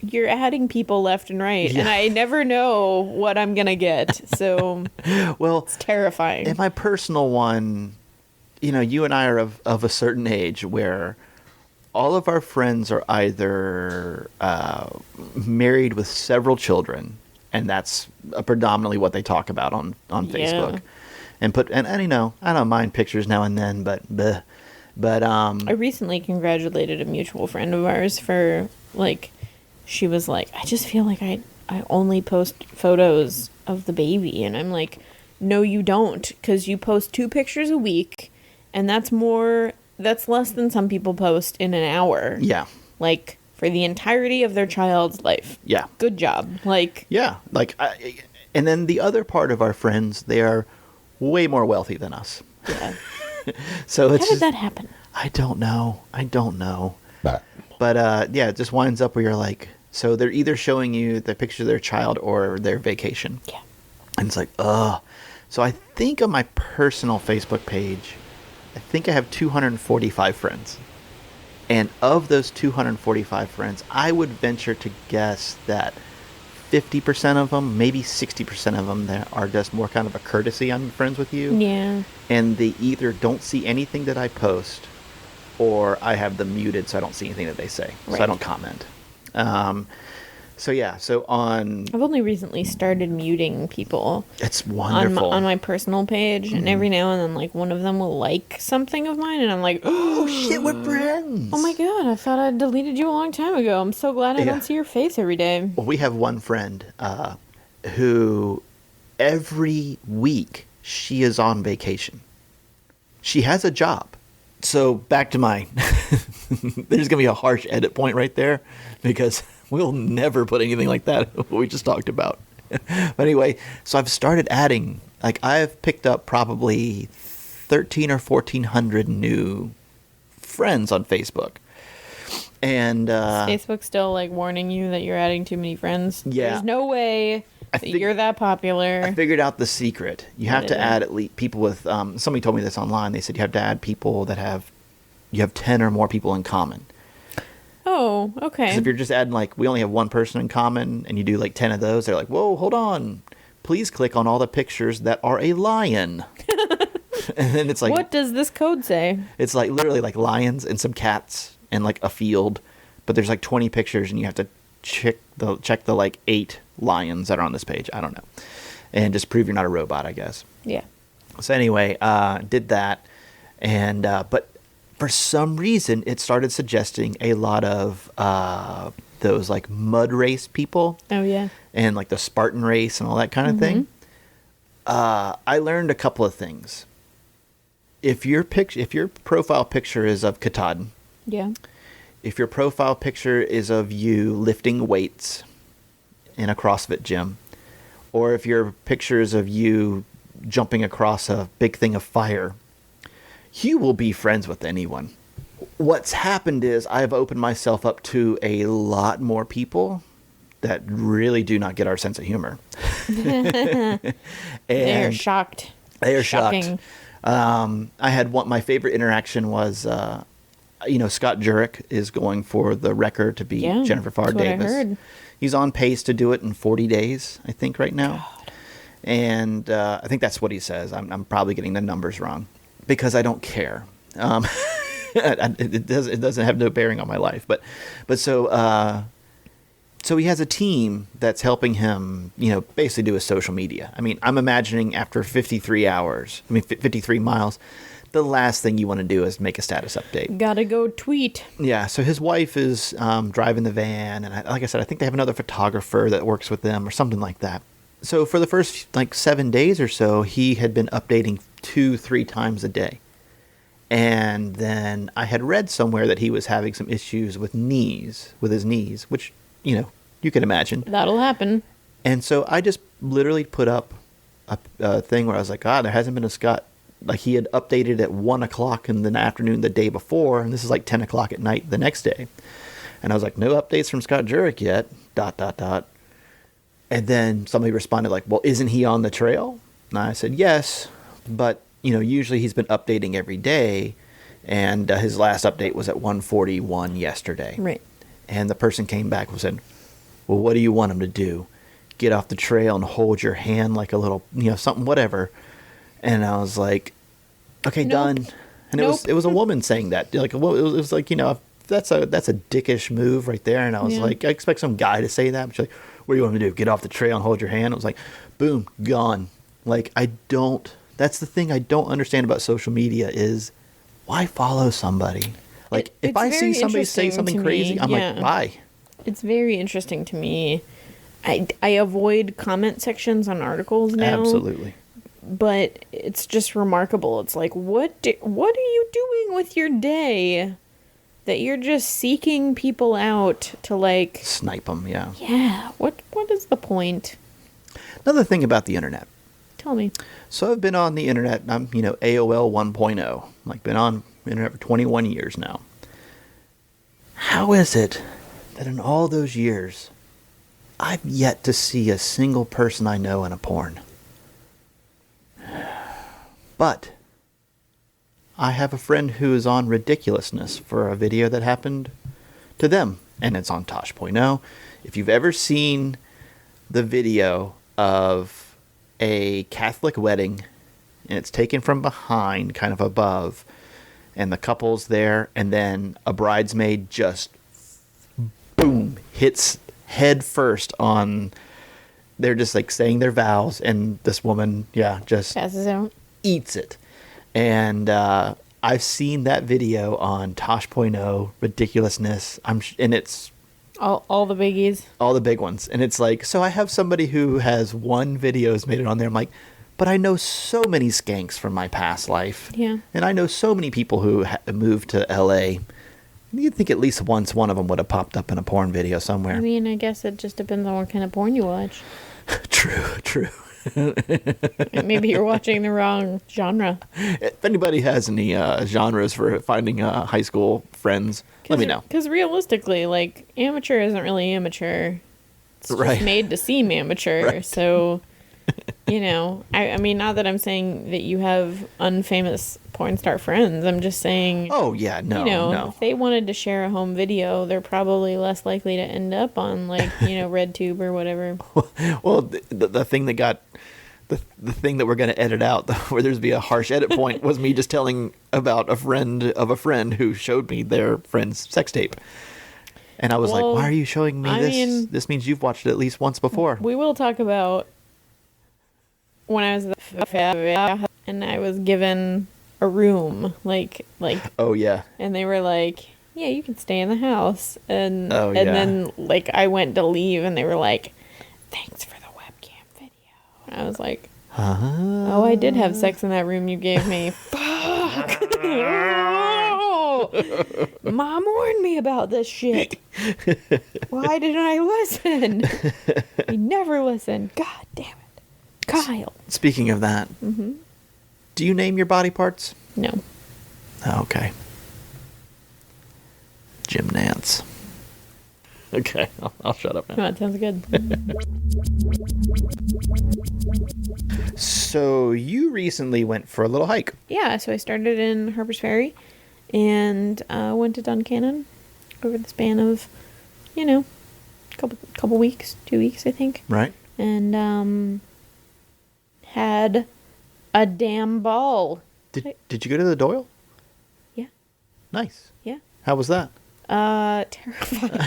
you're adding people left and right, and I never know what I'm gonna get. So, well, it's terrifying. In my personal one, you and I are of a certain age where all of our friends are either married with several children, and that's predominantly what they talk about on Facebook, and I don't mind pictures now and then, but I recently congratulated a mutual friend of ours for like. She was like, I just feel like I only post photos of the baby. And I'm like, no, you don't. Because you post 2 pictures a week. And that's less than some people post in an hour. Yeah. Like, for the entirety of their child's life. Yeah. Good job. Like. Yeah. Like, and then the other part of our friends, they are way more wealthy than us. Yeah. So How did that happen? I don't know. But it just winds up where you're like, so they're either showing you the picture of their child or their vacation. Yeah. And it's like, ugh. So I think on my personal Facebook page, I think I have 245 friends. And of those 245 friends, I would venture to guess that 50% of them, maybe 60% of them there are just more kind of a courtesy. I'm friends with you. Yeah. And they either don't see anything that I post, or I have them muted so I don't see anything that they say. Right. So I don't comment. So I've only recently started muting people. It's wonderful. On my personal page, and every now and then, like, one of them will like something of mine, and I'm like, oh, shit, we're friends. Oh my god, I thought I deleted you a long time ago. I'm so glad I don't see your face every day. Well, we have one friend who every week she is on vacation. She has a job. So back to my, there's going to be a harsh edit point right there because we'll never put anything like that, what we just talked about. But anyway, so I've started adding, like I've picked up probably 1,300 or 1,400 new friends on Facebook. And is Facebook still like warning you that you're adding too many friends? Yeah. There's no way that you're that popular. I figured out the secret. You have to add at least people with, somebody told me this online. They said you have to add people that you have 10 or more people in common. Oh, okay. Because if you're just adding like, we only have one person in common and you do like 10 of those, they're like, whoa, hold on. Please click on all the pictures that are a lion. And then it's like, what does this code say? It's like literally like lions and some cats and like a field, but there's like 20 pictures and you have to check the like 8 lions that are on this page. I don't know. And just prove you're not a robot, I guess. Yeah. So anyway, did that. And, but for some reason it started suggesting a lot of, those like mud race people. Oh yeah. And like the Spartan race and all that kind of thing. I learned a couple of things. If your profile picture is of Katahdin. Yeah. If your profile picture is of you lifting weights in a CrossFit gym, or if your picture is of you jumping across a big thing of fire, you will be friends with anyone. What's happened is I've opened myself up to a lot more people that really do not get our sense of humor. They're shocked. They are Shocking. shocked. I had my favorite interaction was, Scott Jurek is going for the record to be Jennifer Farr Davis. I heard. He's on pace to do it in 40 days, I think, right now. God. And I think that's what he says. I'm probably getting the numbers wrong because I don't care. It doesn't have no bearing on my life. But so he has a team that's helping him, basically do his social media. I mean, I'm imagining after 53 miles, the last thing you want to do is make a status update. Gotta go tweet. Yeah, so his wife is driving the van, and like I said, I think they have another photographer that works with them or something like that. So for the first 7 days or so, he had been updating 2-3 times a day. And then I had read somewhere that he was having some issues with his knees, which, you can imagine. That'll happen. And so I just literally put up a thing where I was like, there hasn't been a Scott. Like, he had updated at 1 o'clock in the afternoon the day before, and this is like 10 o'clock at night the next day. And I was like, no updates from Scott Jurek yet, ... And then somebody responded like, well, isn't he on the trail? And I said, yes, but, usually he's been updating every day, and his last update was at 1:41 yesterday. Right. And the person came back and said, well, what do you want him to do? Get off the trail and hold your hand like a little, something, whatever. And I was like, okay, done. And it was a woman saying that. Like, well, it was like, that's a dickish move right there. And I was like, I expect some guy to say that. But she's like, what do you want me to do? Get off the trail and hold your hand? I was like, boom, gone. Like, that's the thing I don't understand about social media is why follow somebody? Like, if I see somebody say something crazy, I'm like, bye. It's very interesting to me. I avoid comment sections on articles now. Absolutely. But it's just remarkable. It's like, what are you doing with your day that you're just seeking people out to, like, snipe them? Yeah. Yeah. What is the point? Another thing about the internet. Tell me. So I've been on the internet. I'm, AOL 1.0. Like, been on the internet for 21 years now. How is it that in all those years, I've yet to see a single person I know in a porn? But I have a friend who is on Ridiculousness for a video that happened to them, and it's on Tosh.0. If you've ever seen the video of a Catholic wedding, and it's taken from behind, kind of above, and the couple's there, and then a bridesmaid just, boom, hits head first on, they're just like saying their vows, and this woman, just passes out. Eats it. And I've seen that video on Tosh.0, Ridiculousness. And it's all the biggies, all the big ones. And it's like, so I have somebody who has one video has made it on there. I'm like, but I know so many skanks from my past life. Yeah. And I know so many people who moved to LA. You'd think at least once one of them would have popped up in a porn video somewhere. I mean, I guess it just depends on what kind of porn you watch. True. Maybe you're watching the wrong genre. If anybody has any genres for finding high school friends, let me know. Because realistically, like, amateur isn't really amateur. It's just made to seem amateur. Right. So, I mean, not that I'm saying that you have unfamous porn star friends. I'm just saying. Oh yeah, no. If they wanted to share a home video, they're probably less likely to end up on, like, RedTube or whatever. Well, the thing that got the thing that we're going to edit out, where there's be a harsh edit point, was me just telling about a friend of a friend who showed me their friend's sex tape. And I was like, why are you showing me this? This means you've watched it at least once before. We will talk about when I was and I was given a room, like. Oh yeah. And they were like, yeah, you can stay in the house. And then, like, I went to leave, and they were like, thanks for the webcam video. And I was like, oh, I did have sex in that room you gave me. Fuck. Mom warned me about this shit. Why didn't I listen? I never listened. God damn it. Kyle. Speaking of that, do you name your body parts? No. Oh, okay. Jim Nance. Okay, I'll shut up now. Oh, that sounds good. So you recently went for a little hike. Yeah, so I started in Harper's Ferry and went to Duncannon over the span of, couple weeks, 2 weeks, I think. Right. And had a damn ball. Did you go to the Doyle? Yeah. Nice. Yeah. How was that? Terrifying.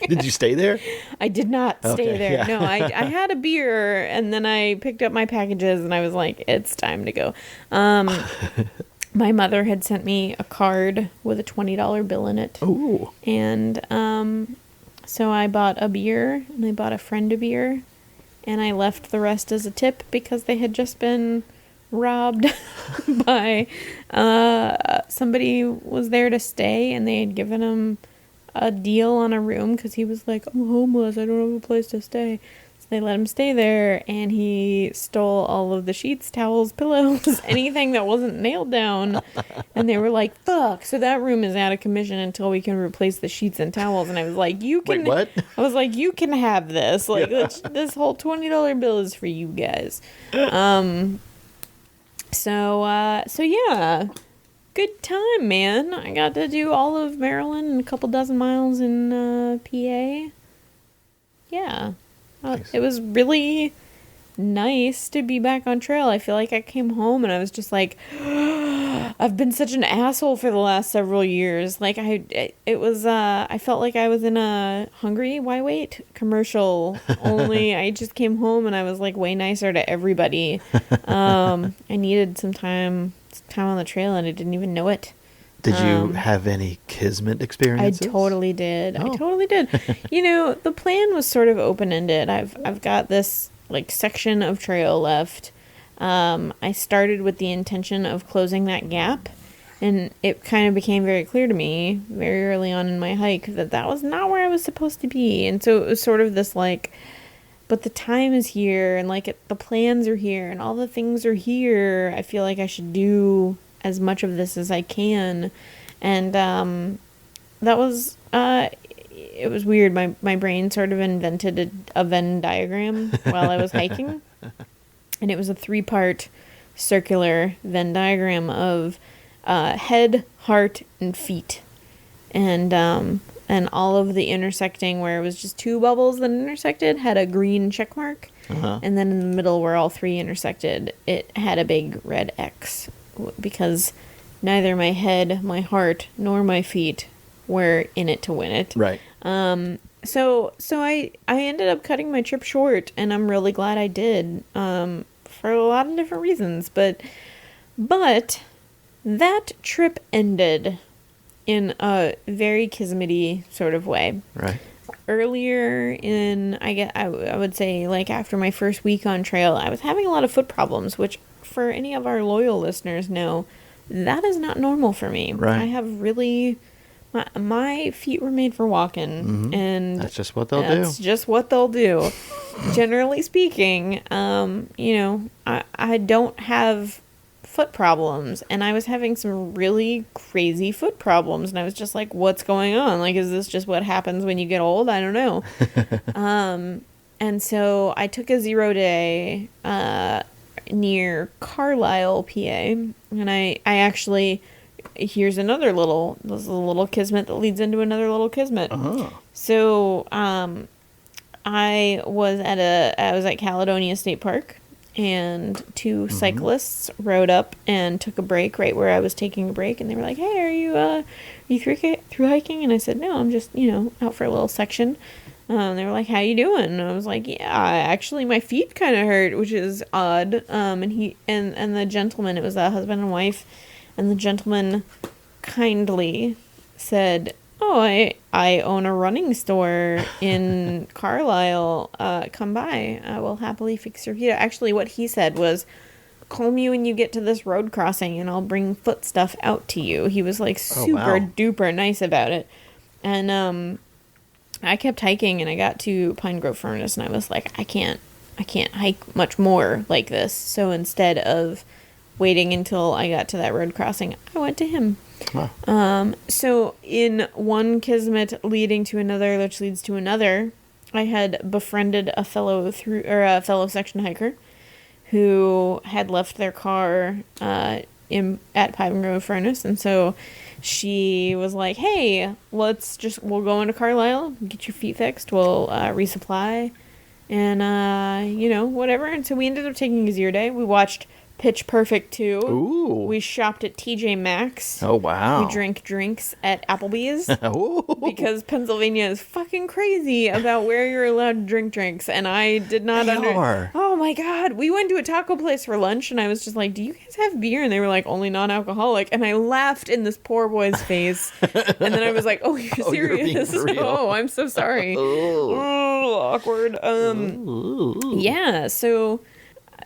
Did you stay there? I did not stay there. Yeah. No, I had a beer, and then I picked up my packages, and I was like, it's time to go. My mother had sent me a card with a $20 bill in it. Ooh. And so I bought a beer, and I bought a friend a beer, and I left the rest as a tip because they had just been robbed by somebody was there to stay, and they had given him a deal on a room because he was like, I'm homeless, I don't have a place to stay. So they let him stay there, and he stole all of the sheets, towels, pillows, anything that wasn't nailed down. And they were like, fuck, so that room is out of commission until we can replace the sheets and towels. And I was like, you can... Wait, what? I was like, you can have this. Like, this whole $20 bill is for you guys. So yeah. Good time, man. I got to do all of Maryland and a couple dozen miles in PA. Yeah. Nice. It was really nice to be back on trail. I feel like I came home and I was just like, I've been such an asshole for the last several years. Like I felt like I was in a Hungry Why Wait commercial, only I just came home and I was like way nicer to everybody. I needed some time on the trail and I didn't even know it. Did you have any Kismet experiences? I totally did. Oh. I totally did. You know, the plan was sort of open-ended. I've got this like section of trail left. I started with the intention of closing that gap, and it kind of became very clear to me very early on in my hike that was not where I was supposed to be. And so it was sort of this like, but the time is here, and like the plans are here, and all the things are here. I feel like I should do as much of this as I can. And that was it was weird. My brain sort of invented a Venn diagram while I was hiking, and it was a 3-part circular Venn diagram of head, heart, and feet, and all of the intersecting where it was just 2 bubbles that intersected had a green check mark, and then in the middle where all 3 intersected, it had a big red X, because neither my head, my heart, nor my feet were in it to win it. Right. So I ended up cutting my trip short, and I'm really glad I did, for a lot of different reasons. But that trip ended in a very Kismet-y sort of way. Right. Earlier in, I would say, like after my first week on trail, I was having a lot of foot problems, which for any of our loyal listeners know, that is not normal for me. Right. I have really, my feet were made for walking, and that's just what they'll do. That's just what they'll do. Generally speaking, you know, I don't have foot problems, and I was having some really crazy foot problems, and I was just like, what's going on? Like, is this just what happens when you get old? I don't know. And so I took a 0-day near Carlisle, PA, and I actually, here's another little Kismet that leads into another little Kismet. So I was at Caledonia State Park, and 2 cyclists rode up and took a break right where I was taking a break, and they were like, hey, are you through hiking? And I said, no, I'm just, you know, out for a little section. They were like, how you doing? And I was like, yeah, actually my feet kind of hurt, which is odd. And the gentleman, it was a husband and wife, and the gentleman kindly said, oh, I own a running store in Carlisle. Come by. I will happily fix your feet. Actually, what he said was, call me when you get to this road crossing and I'll bring foot stuff out to you. He was like super duper nice about it. And I kept hiking, and I got to Pine Grove Furnace, and I was like, I can't hike much more like this. So instead of waiting until I got to that road crossing, I went to him. Wow. So in one Kismet leading to another, which leads to another, I had befriended a fellow section hiker who had left their car at Pine Grove Furnace, and so she was like, hey, we'll go into Carlisle, get your feet fixed, we'll resupply, and you know, whatever. And so we ended up taking a 0-day. We watched Pitch Perfect 2. Ooh. We shopped at TJ Maxx. Oh, wow. We drank drinks at Applebee's. Because Pennsylvania is fucking crazy about where you're allowed to drink drinks. And I did not Oh, my God. We went to a taco place for lunch, and I was just like, do you guys have beer? And they were like, only non-alcoholic. And I laughed in this poor boy's face. And then I was like, oh, you're serious? Oh, I'm so sorry. Oh, awkward. Yeah, so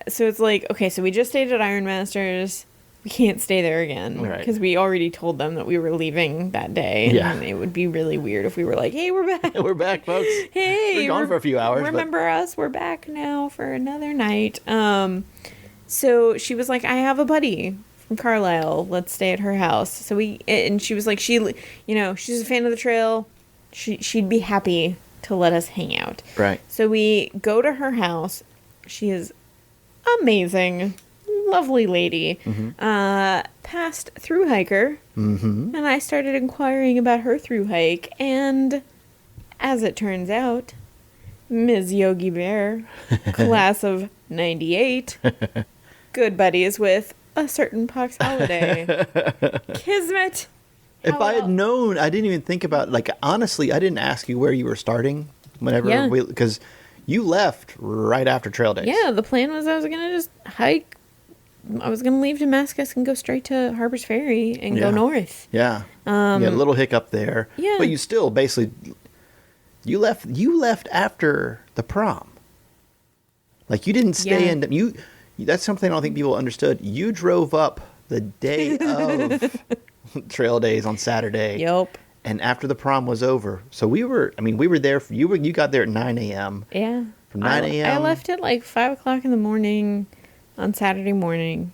it's like, okay, so we just stayed at Iron Masters. we can't stay there again because we already told them that we were leaving that day. And it would be really weird if we were like, hey, we're back. We're back, folks. Hey, we're gone for a few hours. Remember us? We're back now for another night. So she was like, I have a buddy from Carlisle. Let's stay at her house. So and she was like, she's a fan of the trail. She'd be happy to let us hang out. Right. So we go to her house. She is amazing. Lovely lady. Passed Thru-Hiker. And I started inquiring about her Thru-Hike. And as it turns out, Ms. Yogi Bear, class of 98, good buddies with a certain Pox Holiday. Kismet. If I had known, I didn't even think about, like, honestly, I didn't ask you where you were starting whenever because you left right after trail days. Yeah, the plan was I was going to just hike. I was going to leave Damascus and go straight to Harper's Ferry and go north. Yeah. A little hiccup there. Yeah. But you still basically, you left after the prom. Like, you didn't stay in, that's something I don't think people understood. You drove up the day of trail days on Saturday. Yep. And after the prom was over. So we were there, you got there at 9 a.m. Yeah. From 9 a.m. I left at like 5 o'clock in the morning on Saturday morning.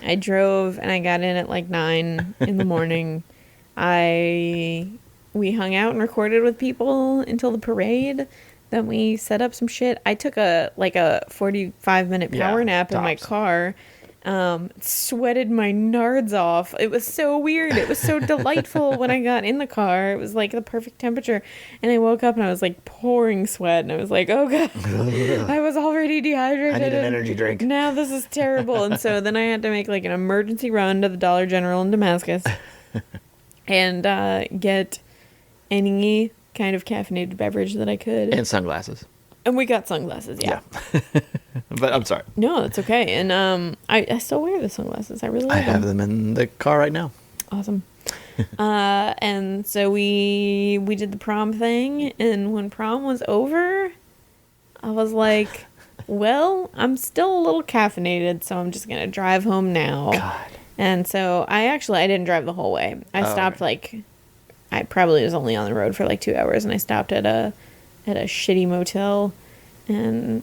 I drove and I got in at like 9 in the morning. We hung out and recorded with people until the parade. Then we set up some shit. I took a 45-minute power nap in my car. Sweated my nards off. It was so weird. It was so delightful when I got in the car. It was like the perfect temperature. And I woke up and I was like pouring sweat. And I was like, oh God, I was already dehydrated. I need an energy drink. Now this is terrible. And so then I had to make like an emergency run to the Dollar General in Damascus and get any kind of caffeinated beverage that I could. And sunglasses. And we got sunglasses, yeah. But I'm sorry. No, it's okay. And I still wear the sunglasses. I really love them. I have them in the car right now. Awesome. And so we did the prom thing. And when prom was over, I was like, well, I'm still a little caffeinated, so I'm just going to drive home now. God. And so I didn't drive the whole way. I stopped I probably was only on the road for like 2 hours, and I stopped at a shitty motel and,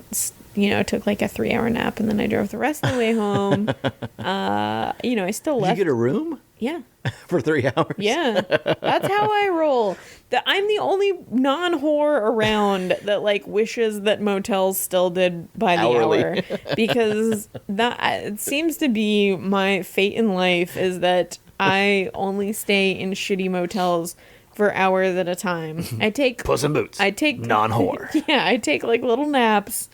took like a 3-hour nap, and then I drove the rest of the way home. I still left. Did you get a room? Yeah. For 3 hours? Yeah. That's how I roll. I'm the only non-whore around that like wishes that motels still did by the hour. Because it seems to be my fate in life is that I only stay in shitty motels for hours at a time. I take Puss in Boots. I take non-whore. Yeah, I take like little naps.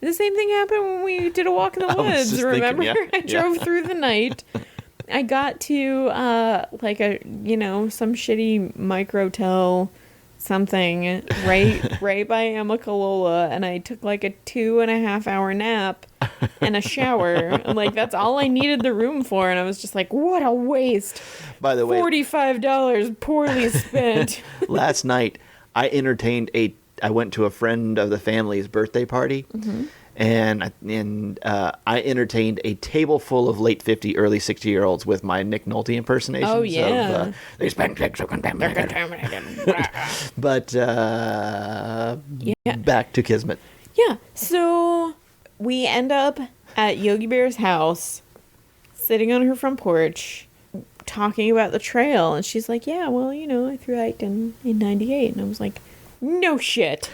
The same thing happened when we did a walk in the woods. Remember? I drove through the night. I got to some shitty microtel something right by Amicalola, and I took like a 2.5-hour nap and a shower. And like that's all I needed the room for, and I was just like, what a waste. By the way, $45 poorly spent. Last night I went to a friend of the family's birthday party. Mm-hmm. And I entertained a table full of late 50, early 60-year-olds with my Nick Nolte impersonations. Oh, yeah. They spent so contaminated. But back to Kismet. Yeah. So we end up at Yogi Bear's house, sitting on her front porch, talking about the trail. And she's like, yeah, well, I Thru-Hiked in 98. And I was like, no shit.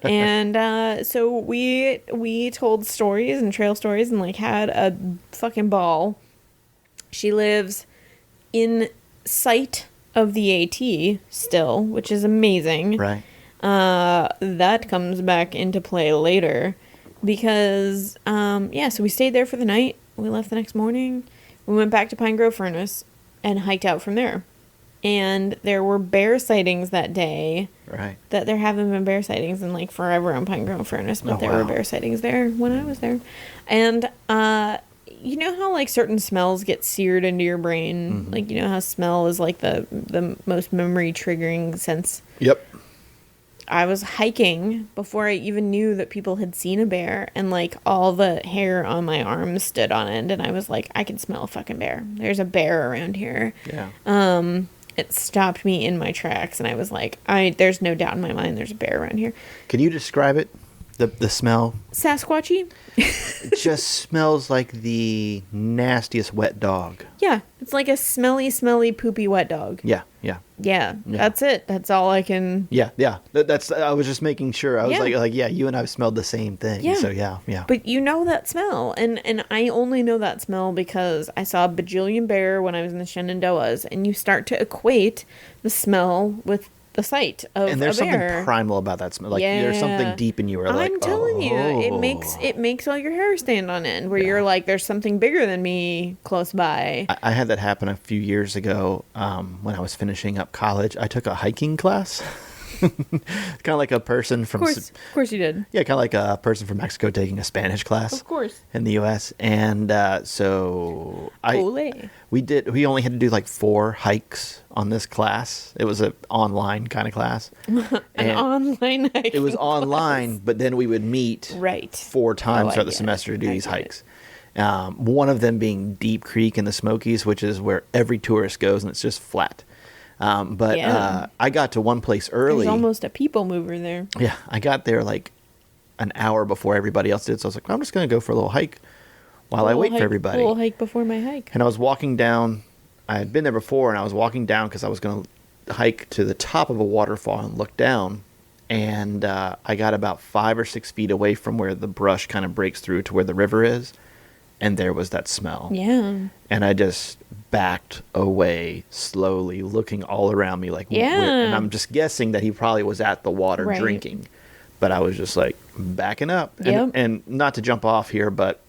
And so we told stories and trail stories and like had a fucking ball. She lives in sight of the AT still, which is amazing. Right. That comes back into play later because so we stayed there for the night. We left the next morning. We went back to Pine Grove Furnace and hiked out from there. And there were bear sightings that day. Right. That there haven't been bear sightings in like forever on Pine Grove Furnace, but there were bear sightings there when I was there. And you know how like certain smells get seared into your brain? Mm-hmm. Like how smell is like the most memory triggering sense? Yep. I was hiking before I even knew that people had seen a bear, and like all the hair on my arms stood on end, and I was like, I can smell a fucking bear. There's a bear around here. Yeah. It stopped me in my tracks, and I was like, there's no doubt in my mind there's a bear around here. Can you describe it? The smell? Sasquatchy? It just smells like the nastiest wet dog. Yeah, it's like a smelly, poopy wet dog. Yeah. Yeah, that's it. That's all I can... Yeah. That's. I was just making sure. I was like, yeah, you and I have smelled the same thing. Yeah. So yeah. But you know that smell, and I only know that smell because I saw a bajillion bear when I was in the Shenandoahs, and you start to equate the smell with the sight of and there's a bear. something primal about that smell. Like there's something deep in you where like, I'm telling you, it makes all your hair stand on end. Where you're like, there's something bigger than me close by. I had that happen a few years ago when I was finishing up college. I took a hiking class. Kind of like a person from... Of course you did. Yeah, kind of like a person from Mexico taking a Spanish class. Of course. In the U.S. And so we only had to do like 4 hikes on this class. It was an online kind of class. An online hike. It was online, but then we would meet 4 times throughout the semester to do these hikes. One of them being Deep Creek in the Smokies, which is where every tourist goes, and it's just flat. I got to one place early. There's almost a people mover there. Yeah, I got there like an hour before everybody else did. So I was like, I'm just going to go for a little hike while I wait for everybody. A little hike before my hike. And I was walking down. I had been there before, and I was walking down because I was going to hike to the top of a waterfall and look down. And I got about 5 or 6 feet away from where the brush kind of breaks through to where the river is. And there was that smell. Yeah. And I just backed away slowly, looking all around me like, and I'm just guessing that he probably was at the water drinking. But I was just like backing up. And not to jump off here, but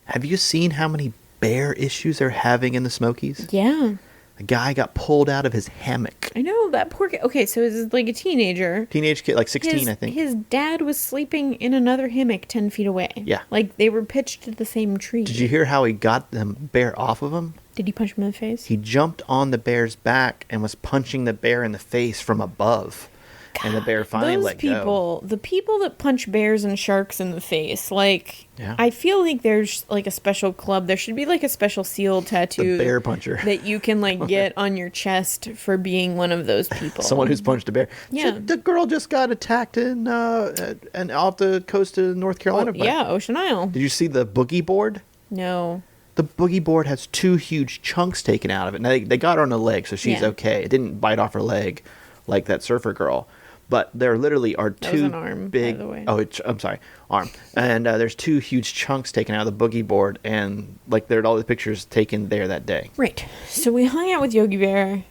have you seen how many bear issues they're having in the Smokies? Yeah. A guy got pulled out of his hammock. I know, that poor kid. Okay, so it's like a teenager. Teenage kid, like 16, I think. His dad was sleeping in another hammock 10 feet away. Yeah. Like, they were pitched to the same tree. Did you hear how he got the bear off of him? Did he punch him in the face? He jumped on the bear's back and was punching the bear in the face from above. God, and the bear finally let go. The people that punch bears and sharks in the face, like, I feel like there's like a special club. There should be like a special seal tattoo. The bear puncher. That you can like get on your chest for being one of those people. Someone who's punched a bear. Yeah. The girl just got attacked in and off the coast of North Carolina. Ocean Isle. Did you see the boogie board? No. The boogie board has 2 huge chunks taken out of it. Now, they got her on the leg, so she's okay. It didn't bite off her leg like that surfer girl. But there literally are 2 an arm, big... by the way. Oh, I'm sorry. Arm. And there's 2 huge chunks taken out of the boogie board. And like there are all the pictures taken there that day. Right. So we hung out with Yogi Bear.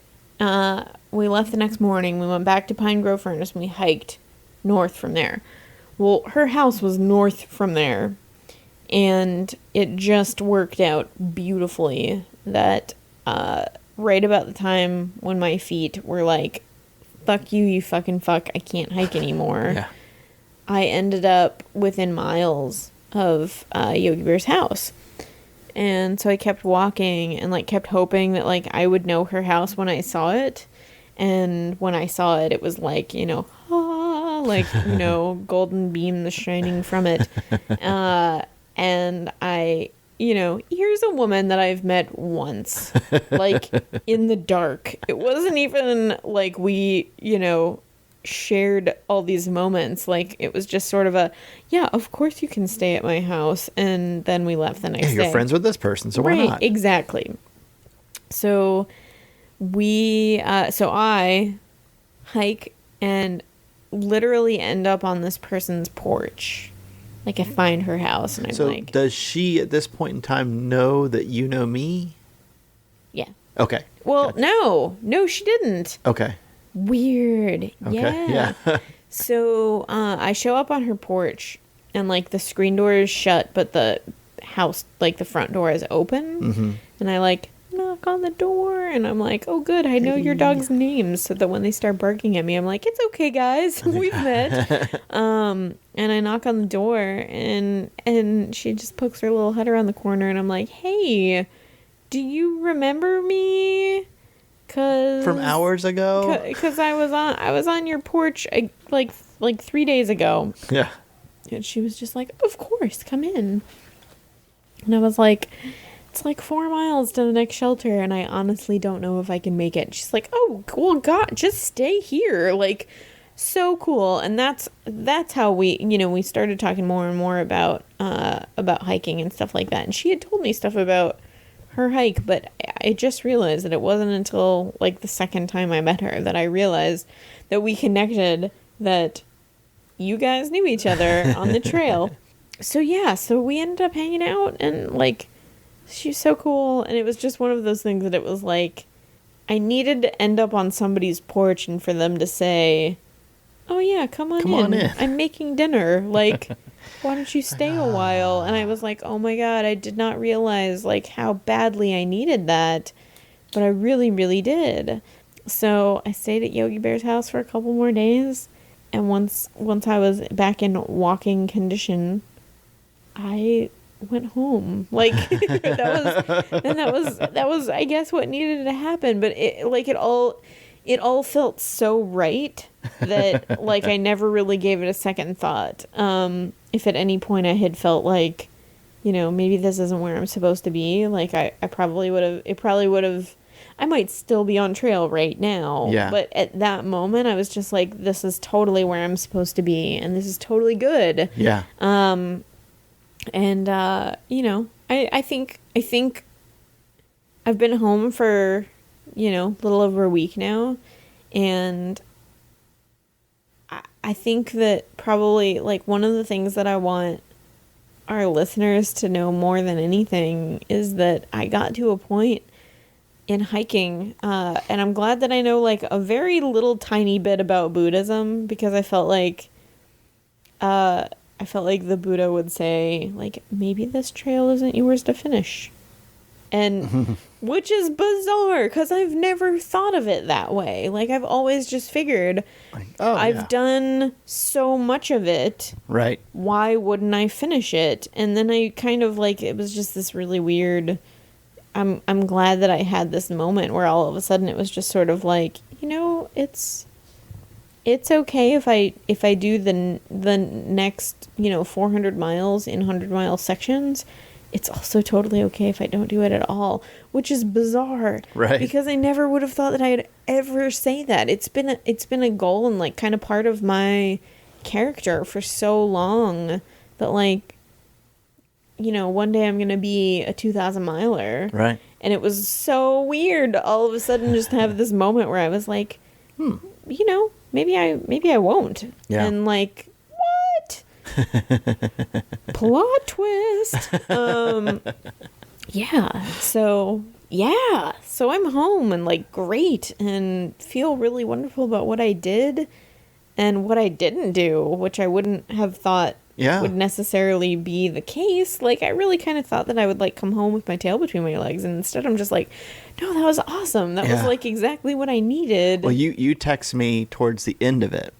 We left the next morning. We went back to Pine Grove Furnace and we hiked north from there. Well, her house was north from there. And it just worked out beautifully that right about the time when my feet were like, fuck you, you fucking fuck, I can't hike anymore. Yeah. I ended up within miles of Yogi Bear's house. And so I kept walking and like kept hoping that like I would know her house when I saw it. And when I saw it, it was like, golden beam the shining from it. And I, here's a woman that I've met once, like in the dark. It wasn't even like we, shared all these moments. Like it was just sort of of course you can stay at my house. And then we left the next day. You're friends with this person, so why not? Right, exactly. So I hike and literally end up on this person's porch. Like, I find her house, and I'm like... So, does she, at this point in time, know that you know me? Yeah. Okay. Well, no, she didn't. Okay. Weird. Okay. Yeah. So, I show up on her porch, and, like, the screen door is shut, but the house, like, the front door is open. Mm-hmm. And I, like, knock on the door, and I'm like, oh, good, I know your dog's name, so that when they start barking at me, I'm like, it's okay, guys, we've met. And I knock on the door, and she just pokes her little head around the corner, and I'm like, hey, do you remember me? From hours ago? Because I was on your porch like 3 days ago. Yeah. And she was just like, of course, come in. And I was like, it's like 4 miles to the next shelter, and I honestly don't know if I can make it. And she's like, oh, cool, God, just stay here. Like, so cool. And that's how we started talking more and more about hiking and stuff like that. And she had told me stuff about her hike, but I just realized that it wasn't until like the second time I met her that I realized that we connected, that you guys knew each other on the trail. So we ended up hanging out, and like, she's so cool. And it was just one of those things that it was like, I needed to end up on somebody's porch and for them to say, oh yeah, come on in. I'm making dinner. Like, why don't you stay a while? And I was like, oh my God, I did not realize like how badly I needed that, but I really, really did. So I stayed at Yogi Bear's house for a couple more days. And once I was back in walking condition, I went home. Like, that was I guess what needed to happen. But it all felt so right that like I never really gave it a second thought. If at any point I had felt like, maybe this isn't where I'm supposed to be, like I probably would have. I might still be on trail right now. Yeah. But at that moment, I was just like, this is totally where I'm supposed to be, and this is totally good. Yeah. I think I've been home for, a little over a week now, and I think that probably, like, one of the things that I want our listeners to know more than anything is that I got to a point in hiking, and I'm glad that I know like a very little tiny bit about Buddhism, because I felt like the Buddha would say, like, maybe this trail isn't yours to finish, and which is bizarre because I've never thought of it that way. Like, I've always just figured, I've done so much of it, right? Why wouldn't I finish it? And then I kind of like, it was just this really weird. I'm glad that I had this moment where all of a sudden it was just sort of like, it's okay if I do the next 400 miles in 100-mile sections. It's also totally okay if I don't do it at all, which is bizarre, right? Because I never would have thought that I'd ever say that. It's been a goal and like kind of part of my character for so long that like, one day I'm going to be a 2,000 miler. Right. And it was so weird all of a sudden just to have this moment where I was like, maybe I won't. Yeah. And like, what? Plot twist. Yeah. So I'm home and like great and feel really wonderful about what I did and what I didn't do, which I wouldn't have thought would necessarily be the case. Like, I really kind of thought that I would like come home with my tail between my legs, and instead I'm just like, no, that was awesome. That was like exactly what I needed. Well, you text me towards the end of it,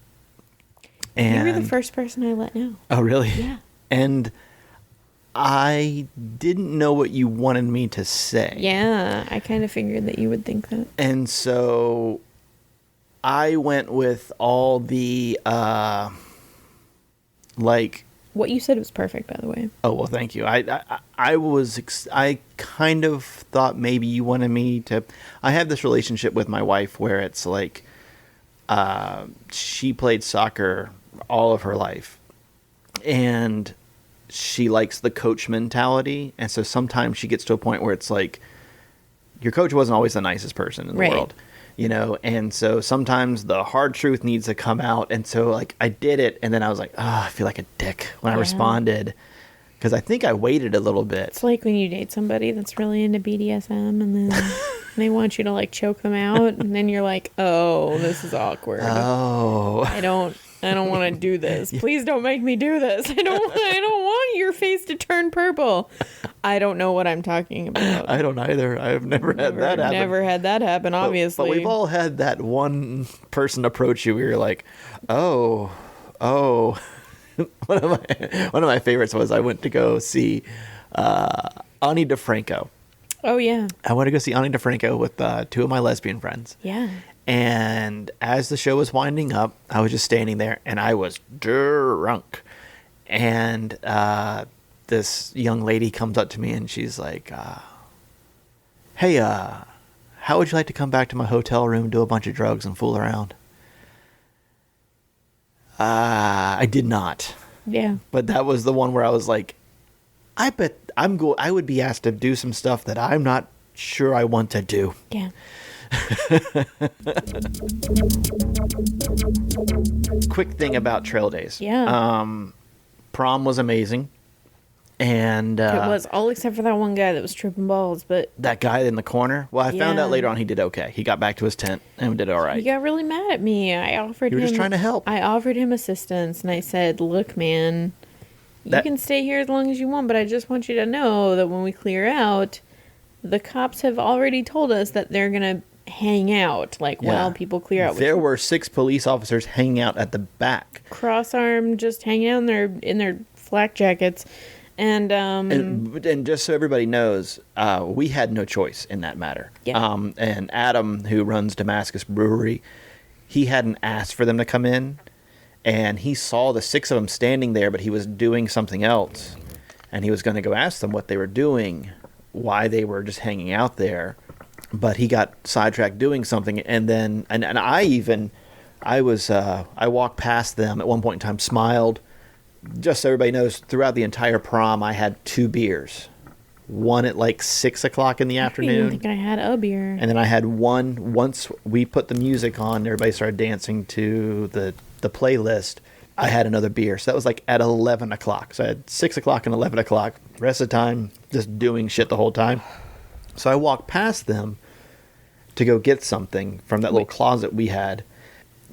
and you were the first person I let know. Oh, really? Yeah. And I didn't know what you wanted me to say. Yeah, I kind of figured that you would think that. And so I went with all the like. What you said was perfect, by the way. Oh, well, thank you. I kind of thought maybe you wanted me to. I have this relationship with my wife where it's like, she played soccer all of her life, and she likes the coach mentality, and so sometimes she gets to a point where it's like, your coach wasn't always the nicest person in the world. And so sometimes the hard truth needs to come out. And so, like, I did it, and then I was like, I feel like a dick when I responded, because I think I waited a little bit. It's like when you date somebody that's really into BDSM, and then they want you to, like, choke them out, and then you're like, oh, this is awkward. Oh. I don't want to do this. Please don't make me do this. I don't want your face to turn purple. I don't know what I'm talking about. I don't either. I've never had that happen. Never had that happen, obviously. But we've all had that one person approach you where you're like, oh. One of my favorites was I went to go see Ani DeFranco. Oh, yeah. I went to go see Ani DeFranco with 2 of my lesbian friends. Yeah. And as the show was winding up, I was just standing there, and I was drunk. And this young lady comes up to me, and she's like, hey, how would you like to come back to my hotel room, do a bunch of drugs, and fool around? I did not. Yeah. But that was the one where I was like, I bet I would be asked to do some stuff that I'm not sure I want to do. Yeah. Quick thing about trail days. Yeah. Prom was amazing. And it was all except for that one guy that was tripping balls, but that guy in the corner. Well, I found Yeah. out later on he did okay. He got back to his tent and did all right. he got really mad at me. I offered You were him just trying to help. I offered him assistance, and I said, "Look, man, you That- can stay here as long as you want, but I just want you to know that when we clear out, the cops have already told us that they're gonna hang out, like Yeah. while people clear out. There were 6 police officers hanging out at the back. Cross-armed, just hanging out in their flak jackets, and And just so everybody knows, we had no choice in that matter. Yeah. And Adam, who runs Damascus Brewery, he hadn't asked for them to come in, and he saw the 6 of them standing there, but he was doing something else, and he was going to go ask them what they were doing, why they were just hanging out there, but he got sidetracked doing something, and then I walked past them at one point in time, smiled. Just so everybody knows, throughout the entire prom, I had 2 beers. One at like 6 o'clock in the I afternoon. think I had a beer. And then I had one once we put the music on, everybody started dancing to the playlist. I had another beer. So that was like at 11 o'clock. So I had 6 o'clock and 11 o'clock. Rest of the time, just doing shit the whole time. So I walked past them to go get something from that little closet we had.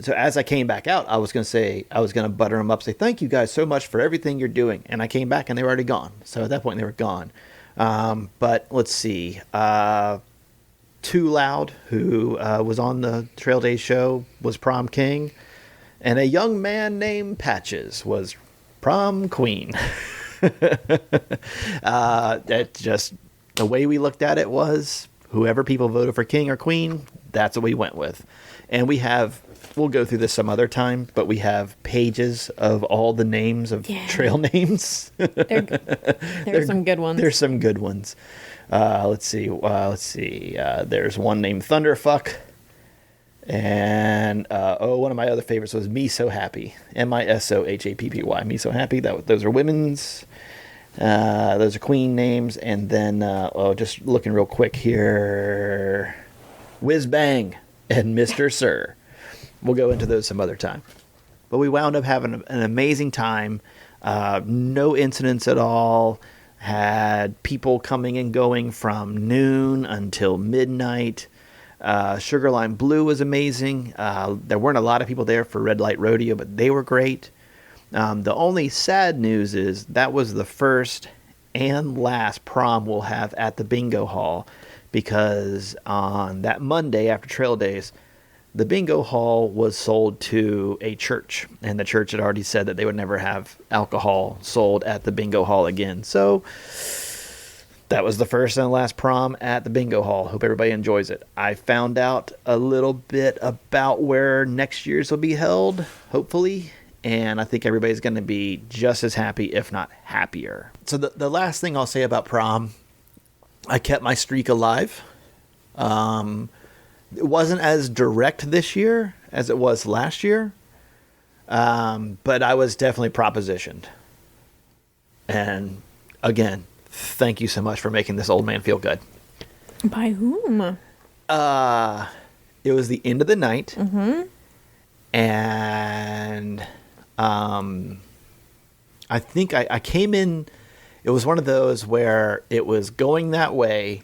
So as I came back out, I was going to butter them up, say, thank you guys so much for everything you're doing. And I came back and they were already gone. So at that point they were gone. But let's see. Too Loud, who was on the Trail Days show, was prom king. And a young man named Patches was prom queen. That just, the way we looked at it was, whoever people voted for king or queen, that's what we went with. And we'll go through this some other time, but we have pages of all the names of trail names. There's some good ones. There's some good ones. Let's see. There's one named Thunderfuck. And, one of my other favorites was Me So Happy. MISOHAPPY. Me So Happy. Those are women's. Those are queen names. And then, just looking real quick here. Whiz Bang and Mr. Sir. We'll go into those some other time. But we wound up having an amazing time. No incidents at all. Had people coming and going from noon until midnight. Sugar Lime Blue was amazing. There weren't a lot of people there for Red Light Rodeo, but they were great. The only sad news is that was the first and last prom we'll have at the bingo hall, because on that Monday after Trail Days, the bingo hall was sold to a church, and the church had already said that they would never have alcohol sold at the bingo hall again. So that was the first and last prom at the bingo hall. Hope everybody enjoys it. I found out a little bit about where next year's will be held, hopefully, and I think everybody's going to be just as happy, if not happier. So the last thing I'll say about prom, I kept my streak alive. It wasn't as direct this year as it was last year, but I was definitely propositioned. And again, thank you so much for making this old man feel good. By whom? It was the end of the night. Mm-hmm. And I think I came in, it was one of those where it was going that way.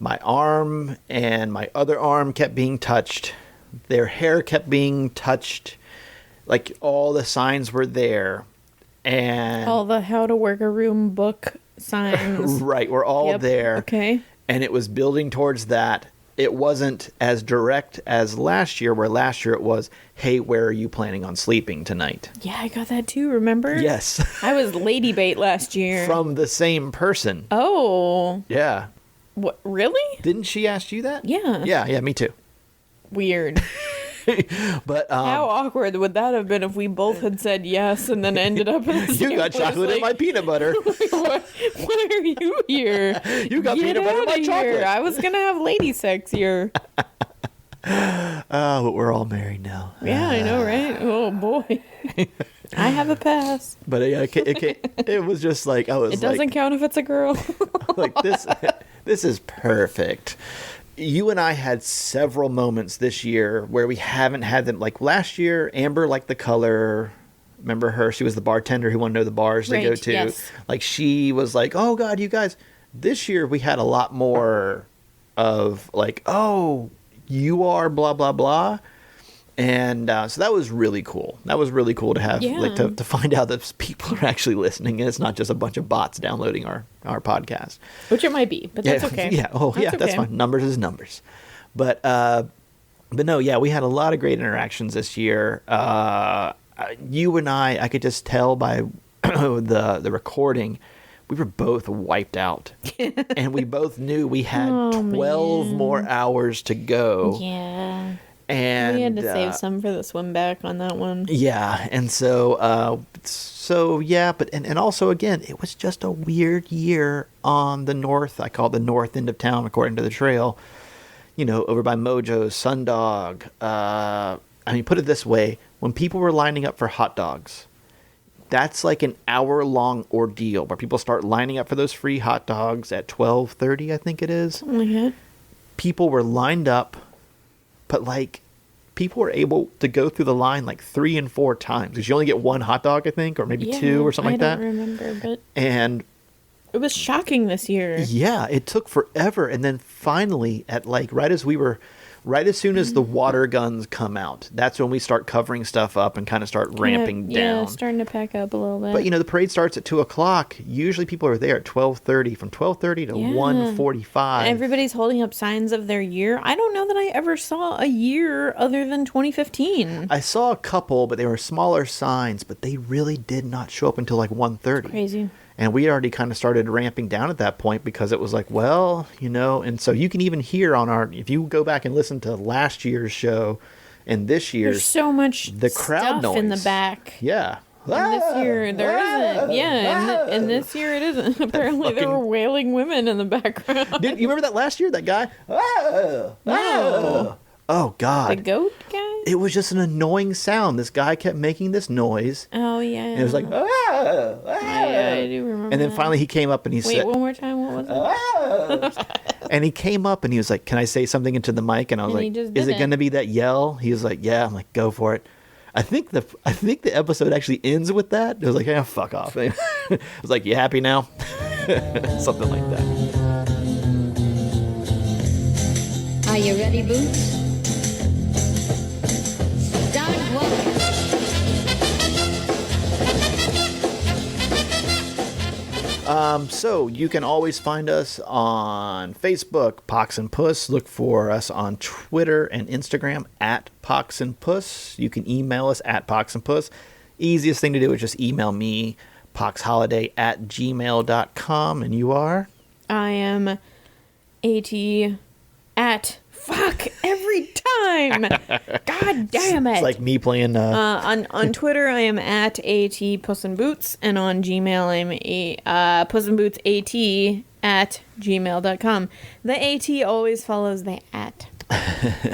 My arm and my other arm kept being touched. Their hair kept being touched. Like, all the signs were there. And All the how to work a room book signs. Right, we're all there. Okay. And it was building towards that. It wasn't as direct as last year, where last year it was, hey, where are you planning on sleeping tonight? Yeah, I got that too, remember? Yes. I was lady bait last year. From the same person. Oh. Yeah. What? Really? Didn't she ask you that? Yeah. Yeah, me too. Weird. But how awkward would that have been if we both had said yes and then ended up in the same you got place, chocolate in my peanut butter. Why are you here? You got peanut butter in my chocolate. I was gonna have lady sex here. Oh, but we're all married now. Yeah, I know, right? Oh boy. I have a pass. But it was just like I was. It doesn't count if it's a girl. like this. This is perfect. You and I had several moments this year where we haven't had them. Like last year, Amber liked the color. Remember her? She was the bartender who wanted to know the bars to go to. Yes. Like she was like, "Oh God, you guys." This year we had a lot more of like, "Oh, you are blah blah blah," and so that was really cool. That was really cool to have like to find out that people are actually listening and it's not just a bunch of bots downloading our podcast. Which it might be, but that's okay. Yeah. Oh, that's that's fine. Numbers is numbers. But no, yeah, we had a lot of great interactions this year. You and I could just tell by the recording, we were both wiped out. And we both knew we had 12 more hours to go. Yeah. And we had to save some for the swim back on that one. Yeah. And so yeah, but and also again, it was just a weird year on the north. I call it the north end of town according to the trail. You know, over by Mojo's, Sundog. I mean, put it this way, when people were lining up for hot dogs, that's like an hour-long ordeal where people start lining up for those free hot dogs at 12:30, I think it is. Oh my God. People were lined up, but like people were able to go through the line like 3 and 4 times because you only get one hot dog, I think, or maybe 2 or something like that. I don't remember, but and it was shocking this year. Yeah, it took forever, and then finally, at like right as soon as the water guns come out, that's when we start covering stuff up and kind of start ramping down. Yeah, starting to pack up a little bit. But you know, the parade starts at 2:00. Usually, people are there at 12:30, from 12:30 to 1:45. Everybody's holding up signs of their year. I don't know that I ever saw a year other than 2015. I saw a couple, but they were smaller signs. But they really did not show up until like 1:30. Crazy. And we already kind of started ramping down at that point because it was like, well, you know, and so you can even hear on if you go back and listen to last year's show and this year's, there's so much the crowd stuff noise in the back. Yeah. And this year there isn't. Yeah, and this year it isn't. Apparently there were wailing women in the background. You remember that last year? That guy? No. Oh, God. The goat guy? It was just an annoying sound. This guy kept making this noise. Oh, yeah. And it was like, Yeah, I do remember. And then finally he came up and he said, wait, one more time. What was it? and he came up and he was like, can I say something into the mic? And I was like, is it going to be that yell? He was like, yeah. I'm like, go for it. I think the episode actually ends with that. It was like, yeah, fuck off. It was like, you happy now? Something like that. Are you ready, Boots? Start walking. So you can always find us on Facebook, Pox and Puss. Look for us on Twitter and Instagram at Pox and Puss. You can email us at Pox and Puss. Easiest thing to do is just email me, poxholiday@gmail.com. And you are? I am AT fuck every time. God damn it. It's like me playing on Twitter I am at @pussandboots, and on Gmail I'm pussandbootsaT@gmail.com. The AT always follows the at.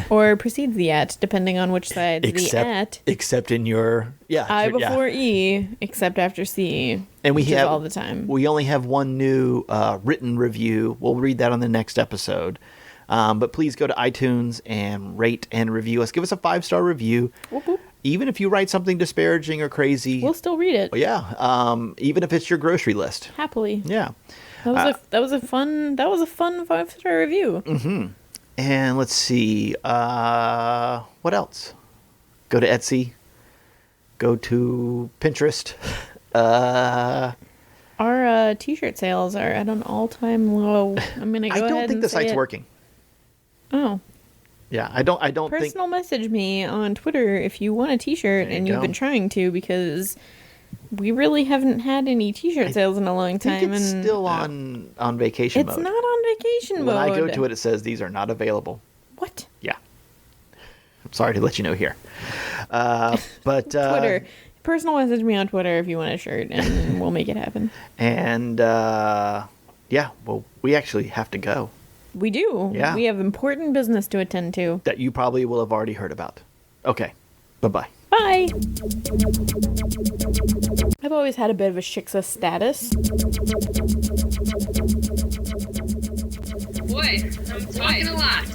Or precedes the at, depending on which side the at. Except in your I before E, except after C. And we have all the time. We only have one new written review. We'll read that on the next episode. But please go to iTunes and rate and review us. Give us a 5-star review. Whoop, whoop. Even if you write something disparaging or crazy, we'll still read it. Yeah. Even if it's your grocery list. Happily. Yeah. That was a fun 5-star review. Mm-hmm. And let's see. What else? Go to Etsy. Go to Pinterest. Our t-shirt sales are at an all-time low. I'm gonna go ahead and I don't think the site's working. Oh. Yeah, I don't Personal message me on Twitter if you want a t-shirt and you've been trying to, because We really haven't had any T-shirt sales in a long I time. think it's and still on vacation It's mode. not on vacation mode. When I go to it, it says these are not available. What? Yeah. I'm sorry to let you know here. But Twitter. Personal message me on Twitter if you want a shirt, and we'll make it happen. And yeah, well, we actually have to go. We do. Yeah. We have important business to attend to. That you probably will have already heard about. Okay. Bye-bye. Bye. I've always had a bit of a shiksa status. Boy, I'm talking a lot.